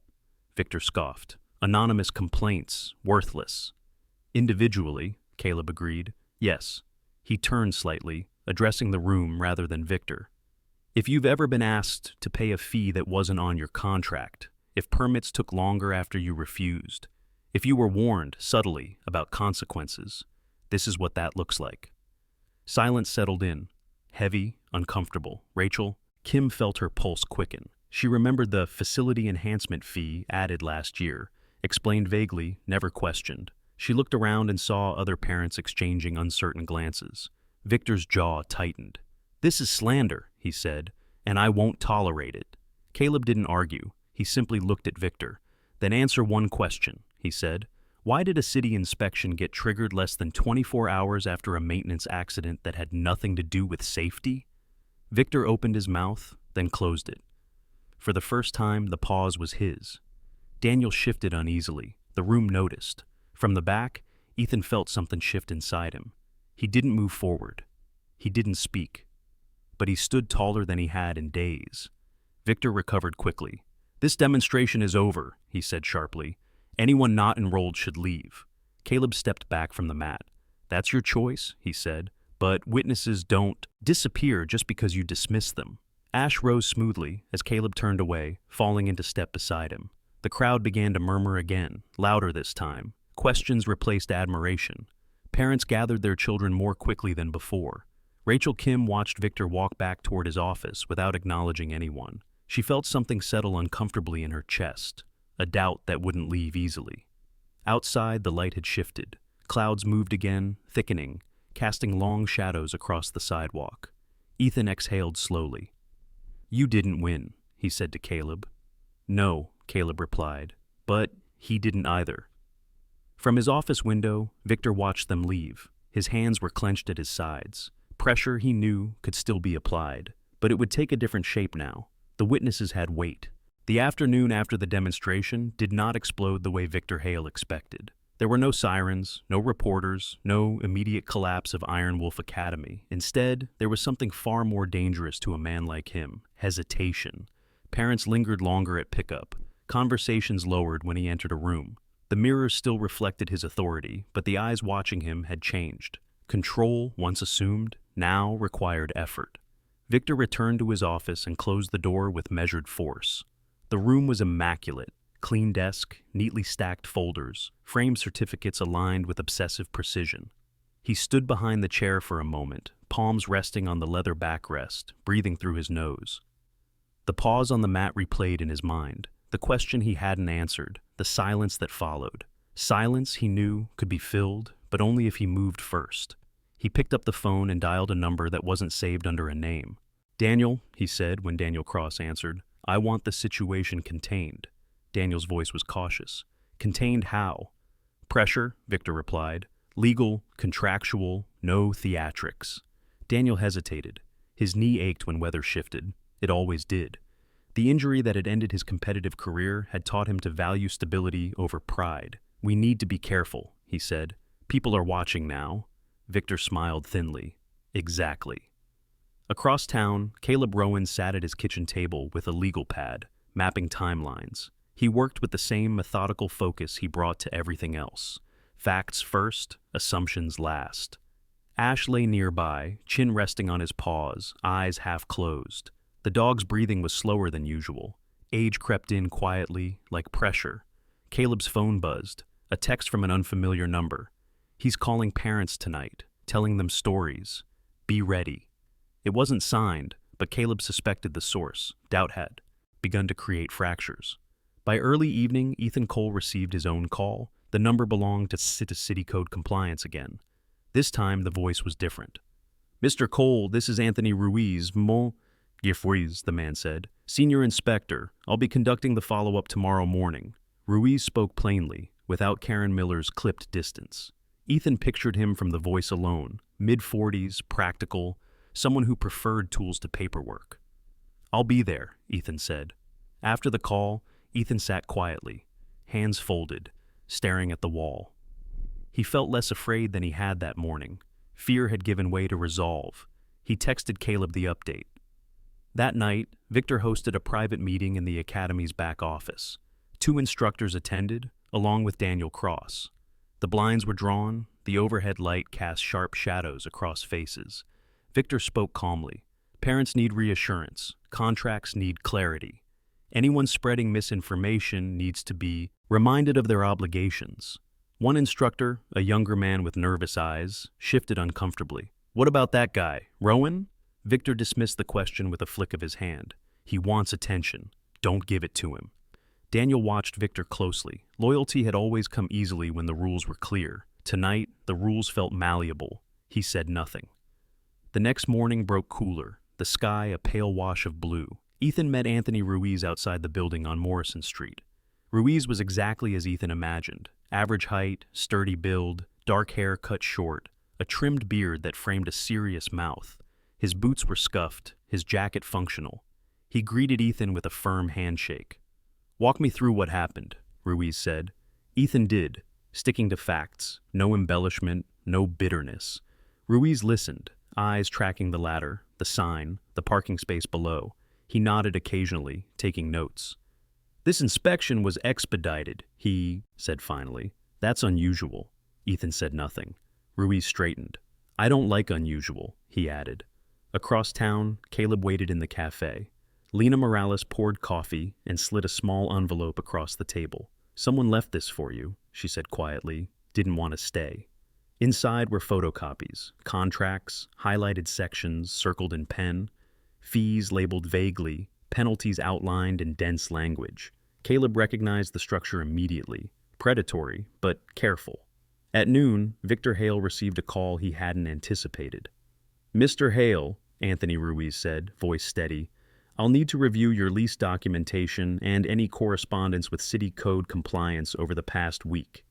Victor scoffed. Anonymous complaints, worthless. Individually, Caleb agreed. Yes. He turned slightly, addressing the room rather than Victor. If you've ever been asked to pay a fee that wasn't on your contract, if permits took longer after you refused, if you were warned subtly about consequences, this is what that looks like. Silence settled in, heavy, uncomfortable. Rachel, Kim felt her pulse quicken. She remembered the facility enhancement fee added last year, explained vaguely, never questioned. She looked around and saw other parents exchanging uncertain glances. Victor's jaw tightened. This is slander, he said, and I won't tolerate it. Caleb didn't argue. He simply looked at Victor. Then answer one question, he said. Why did a city inspection get triggered less than 24 hours after a maintenance accident that had nothing to do with safety? Victor opened his mouth, then closed it. For the first time, the pause was his. Daniel shifted uneasily. The room noticed. From the back, Ethan felt something shift inside him. He didn't move forward. He didn't speak. But he stood taller than he had in days. Victor recovered quickly. This demonstration is over, he said sharply. Anyone not enrolled should leave. Caleb stepped back from the mat. That's your choice, he said, but witnesses don't disappear just because you dismiss them. Ash rose smoothly as Caleb turned away, falling into step beside him. The crowd began to murmur again, louder this time. Questions replaced admiration. Parents gathered their children more quickly than before. Rachel Kim watched Victor walk back toward his office without acknowledging anyone. She felt something settle uncomfortably in her chest, a doubt that wouldn't leave easily. Outside, the light had shifted. Clouds moved again, thickening, casting long shadows across the sidewalk. Ethan exhaled slowly. You didn't win, he said to Caleb. No, Caleb replied, but he didn't either. From his office window, Victor watched them leave. His hands were clenched at his sides. Pressure, he knew, could still be applied, but it would take a different shape now. The witnesses had weight. The afternoon after the demonstration did not explode the way Victor Hale expected. There were no sirens, no reporters, no immediate collapse of Iron Wolf Academy. Instead, there was something far more dangerous to a man like him: hesitation. Parents lingered longer at pickup. Conversations lowered when he entered a room. The mirrors still reflected his authority, but the eyes watching him had changed. Control, once assumed, now required effort. Victor returned to his office and closed the door with measured force. The room was immaculate. Clean desk, neatly stacked folders, framed certificates aligned with obsessive precision. He stood behind the chair for a moment, palms resting on the leather backrest, breathing through his nose. The pause on the mat replayed in his mind, the question he hadn't answered, the silence that followed. Silence, he knew, could be filled, but only if he moved first. He picked up the phone and dialed a number that wasn't saved under a name. Daniel, he said when Daniel Cross answered, I want the situation contained. Daniel's voice was cautious. Contained how? Pressure, Victor replied. Legal, contractual, no theatrics. Daniel hesitated. His knee ached when weather shifted. It always did. The injury that had ended his competitive career had taught him to value stability over pride. We need to be careful, he said. People are watching now. Victor smiled thinly. Exactly. Across town, Caleb Rowan sat at his kitchen table with a legal pad, mapping timelines. He worked with the same methodical focus he brought to everything else. Facts first, assumptions last. Ash lay nearby, chin resting on his paws, eyes half closed. The dog's breathing was slower than usual. Age crept in quietly, like pressure. Caleb's phone buzzed, a text from an unfamiliar number. He's calling parents tonight, telling them stories. Be ready. It wasn't signed, but Caleb suspected the source, doubt had begun to create fractures. By early evening, Ethan Cole received his own call. The number belonged to City Code Compliance again. This time, the voice was different. "Mr. Cole, this is Anthony Ruiz, Ruiz, the man said. "Senior Inspector. I'll be conducting the follow-up tomorrow morning." Ruiz spoke plainly, without Karen Miller's clipped distance. Ethan pictured him from the voice alone, mid-40s, practical, someone who preferred tools to paperwork. "I'll be there," Ethan said. After the call, Ethan sat quietly, hands folded, staring at the wall. He felt less afraid than he had that morning. Fear had given way to resolve. He texted Caleb the update. That night, Victor hosted a private meeting in the academy's back office. 2 instructors attended, along with Daniel Cross. The blinds were drawn, the overhead light cast sharp shadows across faces. Victor spoke calmly. "Parents need reassurance. Contracts need clarity. Anyone spreading misinformation needs to be reminded of their obligations." One instructor, a younger man with nervous eyes, shifted uncomfortably. "What about that guy, Rowan?" Victor dismissed the question with a flick of his hand. "He wants attention. Don't give it to him." Daniel watched Victor closely. Loyalty had always come easily when the rules were clear. Tonight, the rules felt malleable. He said nothing. The next morning broke cooler, the sky a pale wash of blue. Ethan met Anthony Ruiz outside the building on Morrison Street. Ruiz was exactly as Ethan imagined. Average height, sturdy build, dark hair cut short, a trimmed beard that framed a serious mouth. His boots were scuffed, his jacket functional. He greeted Ethan with a firm handshake. "Walk me through what happened," Ruiz said. Ethan did, sticking to facts, no embellishment, no bitterness. Ruiz listened, eyes tracking the ladder, the sign, the parking space below. He nodded occasionally, taking notes. "This inspection was expedited," he said finally. "That's unusual." Ethan said nothing. Ruiz straightened. "I don't like unusual," he added. Across town, Caleb waited in the cafe. Lena Morales poured coffee and slid a small envelope across the table. "Someone left this for you," she said quietly. "Didn't want to stay." Inside were photocopies, contracts, highlighted sections circled in pen, fees labeled vaguely, penalties outlined in dense language. Caleb recognized the structure immediately. Predatory, but careful. At noon, Victor Hale received a call he hadn't anticipated. "Mr. Hale," Anthony Ruiz said, voice steady, "I'll need to review your lease documentation and any correspondence with City Code Compliance over the past week."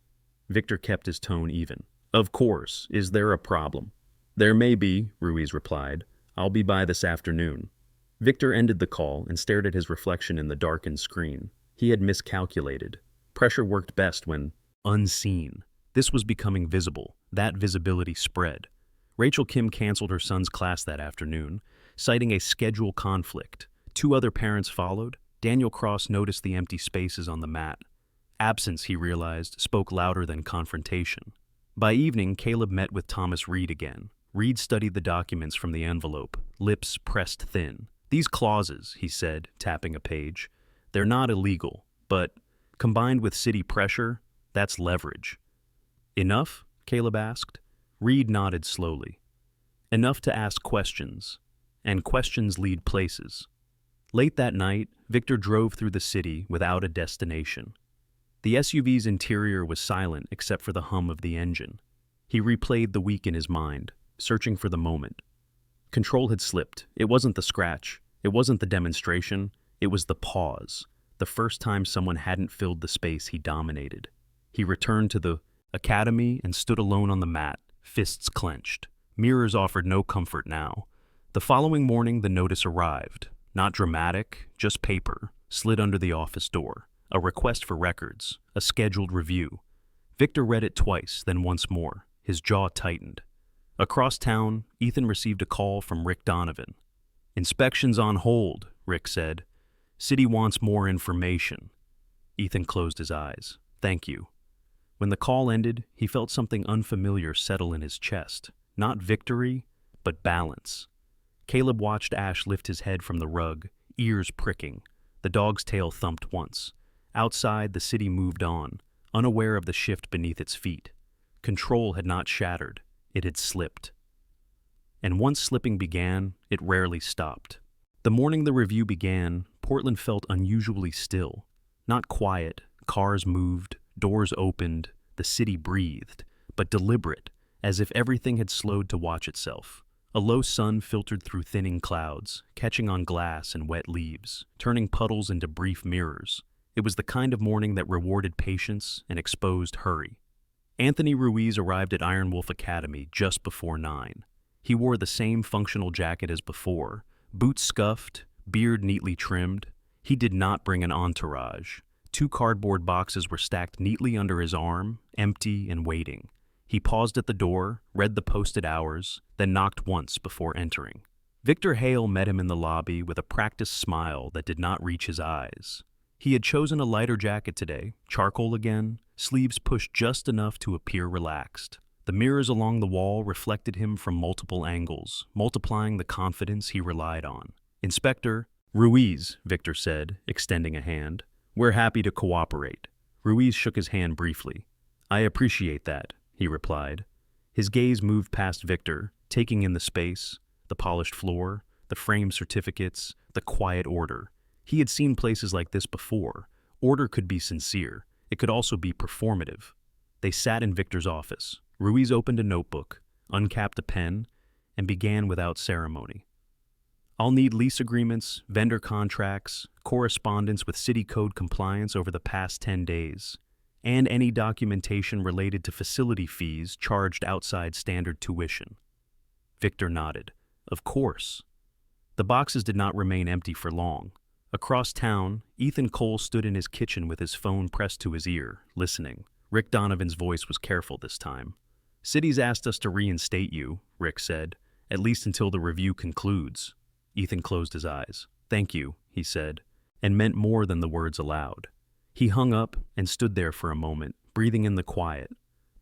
Victor kept his tone even. "Of course. Is there a problem?" "There may be," Ruiz replied. "I'll be by this afternoon." Victor ended the call and stared at his reflection in the darkened screen. He had miscalculated. Pressure worked best when unseen. This was becoming visible. That visibility spread. Rachel Kim canceled her son's class that afternoon, citing a schedule conflict. 2 other parents followed. Daniel Cross noticed the empty spaces on the mat. Absence, he realized, spoke louder than confrontation. By evening, Caleb met with Thomas Reed again. Reed studied the documents from the envelope, lips pressed thin. "These clauses," he said, tapping a page, "they're not illegal, but combined with city pressure, that's leverage." "Enough?" Caleb asked. Reed nodded slowly. "Enough to ask questions, and questions lead places." Late that night, Victor drove through the city without a destination. The SUV's interior was silent except for the hum of the engine. He replayed the week in his mind, searching for the moment. Control had slipped. It wasn't the scratch. It wasn't the demonstration. It was the pause. The first time someone hadn't filled the space he dominated. He returned to the academy and stood alone on the mat, fists clenched. Mirrors offered no comfort now. The following morning, the notice arrived. Not dramatic, just paper, slid under the office door. A request for records, a scheduled review. Victor read it twice, then once more. His jaw tightened. Across town, Ethan received a call from Rick Donovan. "Inspection's on hold," Rick said. "City wants more information." Ethan closed his eyes. "Thank you." When the call ended, he felt something unfamiliar settle in his chest. Not victory, but balance. Caleb watched Ash lift his head from the rug, ears pricking. The dog's tail thumped once. Outside, the city moved on, unaware of the shift beneath its feet. Control had not shattered, it had slipped. And once slipping began, it rarely stopped. The morning the review began, Portland felt unusually still. Not quiet, cars moved, doors opened, the city breathed, but deliberate, as if everything had slowed to watch itself. A low sun filtered through thinning clouds, catching on glass and wet leaves, turning puddles into brief mirrors. It was the kind of morning that rewarded patience and exposed hurry. Anthony Ruiz arrived at Iron Wolf Academy just before 9. He wore the same functional jacket as before, boots scuffed, beard neatly trimmed. He did not bring an entourage. 2 cardboard boxes were stacked neatly under his arm, empty and waiting. He paused at the door, read the posted hours, then knocked once before entering. Victor Hale met him in the lobby with a practiced smile that did not reach his eyes. He had chosen a lighter jacket today, charcoal again, sleeves pushed just enough to appear relaxed. The mirrors along the wall reflected him from multiple angles, multiplying the confidence he relied on. "Inspector Ruiz," Victor said, extending a hand. "We're happy to cooperate." Ruiz shook his hand briefly. "I appreciate that," he replied. His gaze moved past Victor, taking in the space, the polished floor, the framed certificates, the quiet order. He had seen places like this before. Order could be sincere. It could also be performative. They sat in Victor's office. Ruiz opened a notebook, uncapped a pen, and began without ceremony. "I'll need lease agreements, vendor contracts, correspondence with city code compliance over the past 10 days, and any documentation related to facility fees charged outside standard tuition." Victor nodded. "Of course." The boxes did not remain empty for long. Across town, Ethan Cole stood in his kitchen with his phone pressed to his ear, listening. Rick Donovan's voice was careful this time. "City's asked us to reinstate you," Rick said, "at least until the review concludes." Ethan closed his eyes. "Thank you," he said, and meant more than the words aloud. He hung up and stood there for a moment, breathing in the quiet.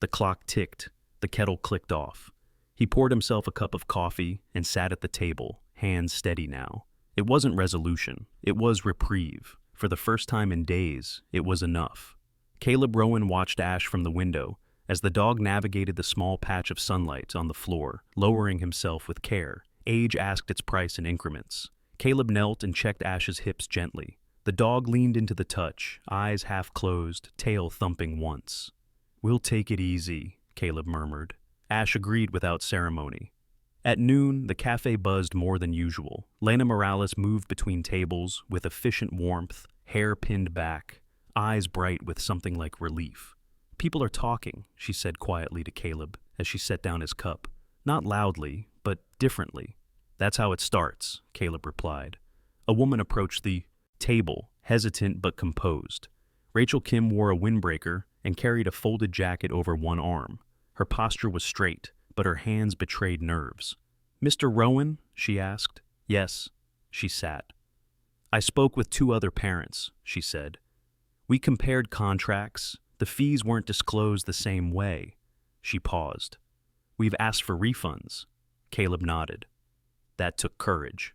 The clock ticked. The kettle clicked off. He poured himself a cup of coffee and sat at the table, hands steady now. It wasn't resolution. It was reprieve. For the first time in days, it was enough. Caleb Rowan watched Ash from the window as the dog navigated the small patch of sunlight on the floor, lowering himself with care. Age asked its price in increments. Caleb knelt and checked Ash's hips gently. The dog leaned into the touch, eyes half closed, tail thumping once. "We'll take it easy," Caleb murmured. Ash agreed without ceremony. At noon, the cafe buzzed more than usual. Lena Morales moved between tables with efficient warmth, hair pinned back, eyes bright with something like relief. "People are talking," she said quietly to Caleb as she set down his cup. "Not loudly, but differently." "That's how it starts," Caleb replied. A woman approached the table, hesitant but composed. Rachel Kim wore a windbreaker and carried a folded jacket over one arm. Her posture was straight, but her hands betrayed nerves. "Mr. Rowan?" she asked. "Yes." She sat. "I spoke with 2 other parents," she said. "We compared contracts. The fees weren't disclosed the same way." She paused. "We've asked for refunds." Caleb nodded. That took courage.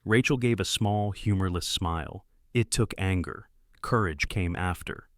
Rachel gave a small, humorless smile. It took anger. Courage came after.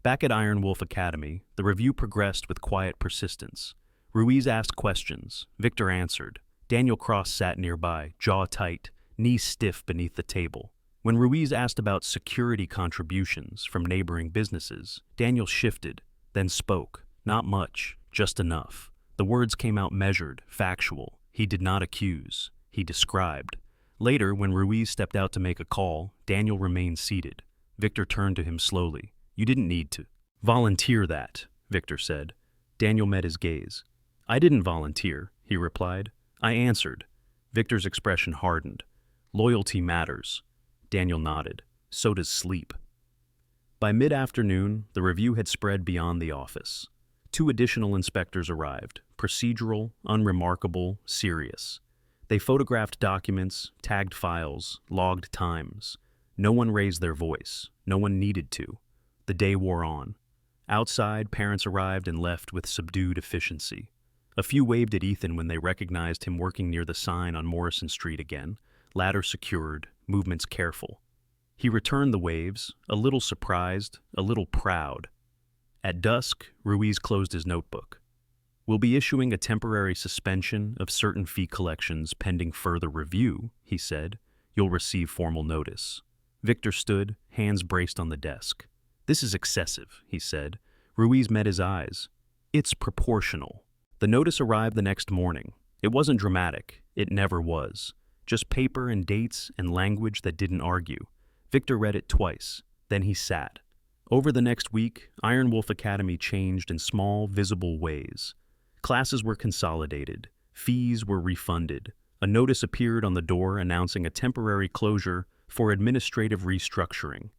Back at Iron Wolf Academy, the review progressed with quiet persistence. Ruiz asked questions. Victor answered. Daniel Cross sat nearby, jaw tight, knees stiff beneath the table. When Ruiz asked about security contributions from neighboring businesses, Daniel shifted, then spoke. Not much, just enough. The words came out measured, factual. He did not accuse. He described. Later, when Ruiz stepped out to make a call, Daniel remained seated. Victor turned to him slowly. "You didn't need to volunteer that," Victor said. Daniel met his gaze. "I didn't volunteer," he replied. "I answered." Victor's expression hardened. "Loyalty matters." Daniel nodded. "So does sleep." By mid-afternoon, the review had spread beyond the office. 2 additional inspectors arrived, procedural, unremarkable, serious. They photographed documents, tagged files, logged times. No one raised their voice. No one needed to. The day wore on. Outside, parents arrived and left with subdued efficiency. A few waved at Ethan when they recognized him working near the sign on Morrison Street again, ladder secured, movements careful. He returned the waves, a little surprised, a little proud. At dusk, Ruiz closed his notebook. "We'll be issuing a temporary suspension of certain fee collections pending further review," he said. "You'll receive formal notice." Victor stood, hands braced on the desk. "This is excessive," he said. Ruiz met his eyes. "It's proportional." The notice arrived the next morning. It wasn't dramatic. It never was. Just paper and dates and language that didn't argue. Victor read it twice. Then he sat. Over the next week, Iron Wolf Academy changed in small, visible ways. Classes were consolidated. Fees were refunded. A notice appeared on the door announcing a temporary closure for administrative restructuring.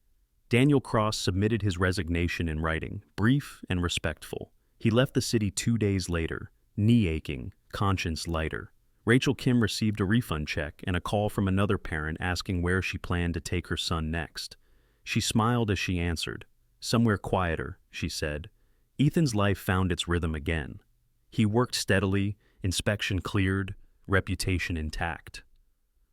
Daniel Cross submitted his resignation in writing, brief and respectful. He left the city 2 days later, knee aching, conscience lighter. Rachel Kim received a refund check and a call from another parent asking where she planned to take her son next. She smiled as she answered. "Somewhere quieter," she said. Ethan's life found its rhythm again. He worked steadily, inspection cleared, reputation intact.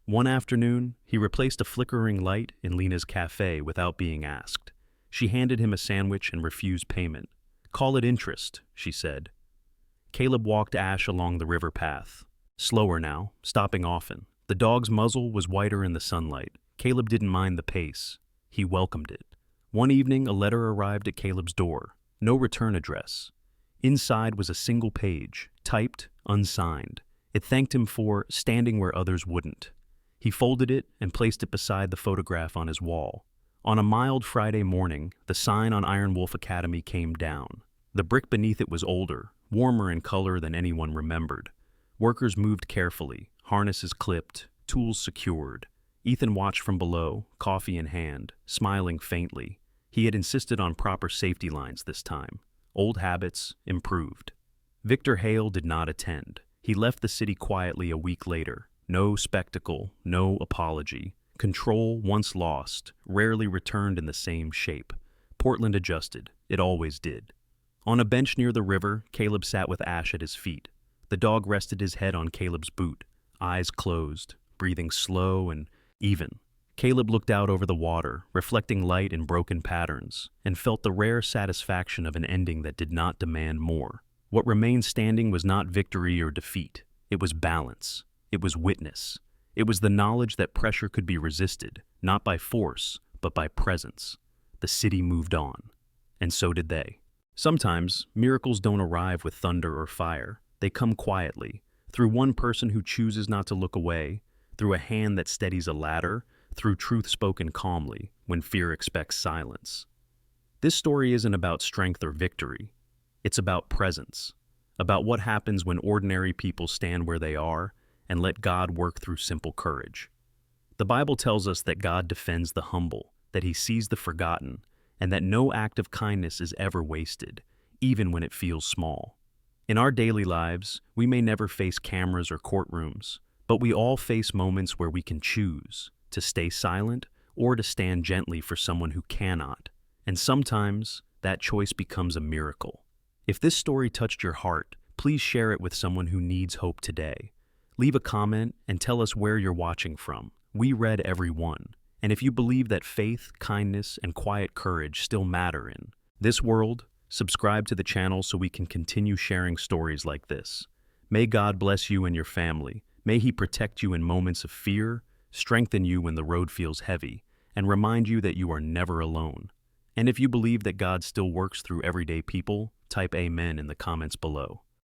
One afternoon, he replaced a flickering light in Lena's cafe without being asked. She handed him a sandwich and refused payment. "Call it interest," she said. Caleb walked Ash along the river path. Slower now, stopping often. The dog's muzzle was whiter in the sunlight. Caleb didn't mind the pace. He welcomed it. One evening, a letter arrived at Caleb's door. No return address. Inside was a single page, typed, unsigned. It thanked him for standing where others wouldn't. He folded it and placed it beside the photograph on his wall. On a mild Friday morning, the sign on Iron Wolf Academy came down. The brick beneath it was older, warmer in color than anyone remembered. Workers moved carefully, harnesses clipped, tools secured. Ethan watched from below, coffee in hand, smiling faintly. He had insisted on proper safety lines this time. Old habits, improved. Victor Hale did not attend. He left the city quietly a week later. No spectacle, no apology. Control, once lost, rarely returned in the same shape. Portland adjusted. It always did. On a bench near the river, Caleb sat with Ash at his feet. The dog rested his head on Caleb's boot, eyes closed, breathing slow and even. Caleb looked out over the water, reflecting light in broken patterns, and felt the rare satisfaction of an ending that did not demand more. What remained standing was not victory or defeat. It was balance. It was witness. It was the knowledge that pressure could be resisted, not by force, but by presence. The city moved on. And so did they. Sometimes, miracles don't arrive with thunder or fire. They come quietly, through one person who chooses not to look away, through a hand that steadies a ladder, through truth spoken calmly when fear expects silence. This story isn't about strength or victory. It's about presence, about what happens when ordinary people stand where they are and let God work through simple courage. The Bible tells us that God defends the humble, that He sees the forgotten, and that no act of kindness is ever wasted, even when it feels small. In our daily lives, we may never face cameras or courtrooms, but we all face moments where we can choose to stay silent or to stand gently for someone who cannot. And sometimes, that choice becomes a miracle. If this story touched your heart, please share it with someone who needs hope today. Leave a comment and tell us where you're watching from. We read every one. And if you believe that faith, kindness, and quiet courage still matter in this world, subscribe to the channel so we can continue sharing stories like this. May God bless you and your family. May He protect you in moments of fear, strengthen you when the road feels heavy, and remind you that you are never alone. And if you believe that God still works through everyday people, type Amen in the comments below.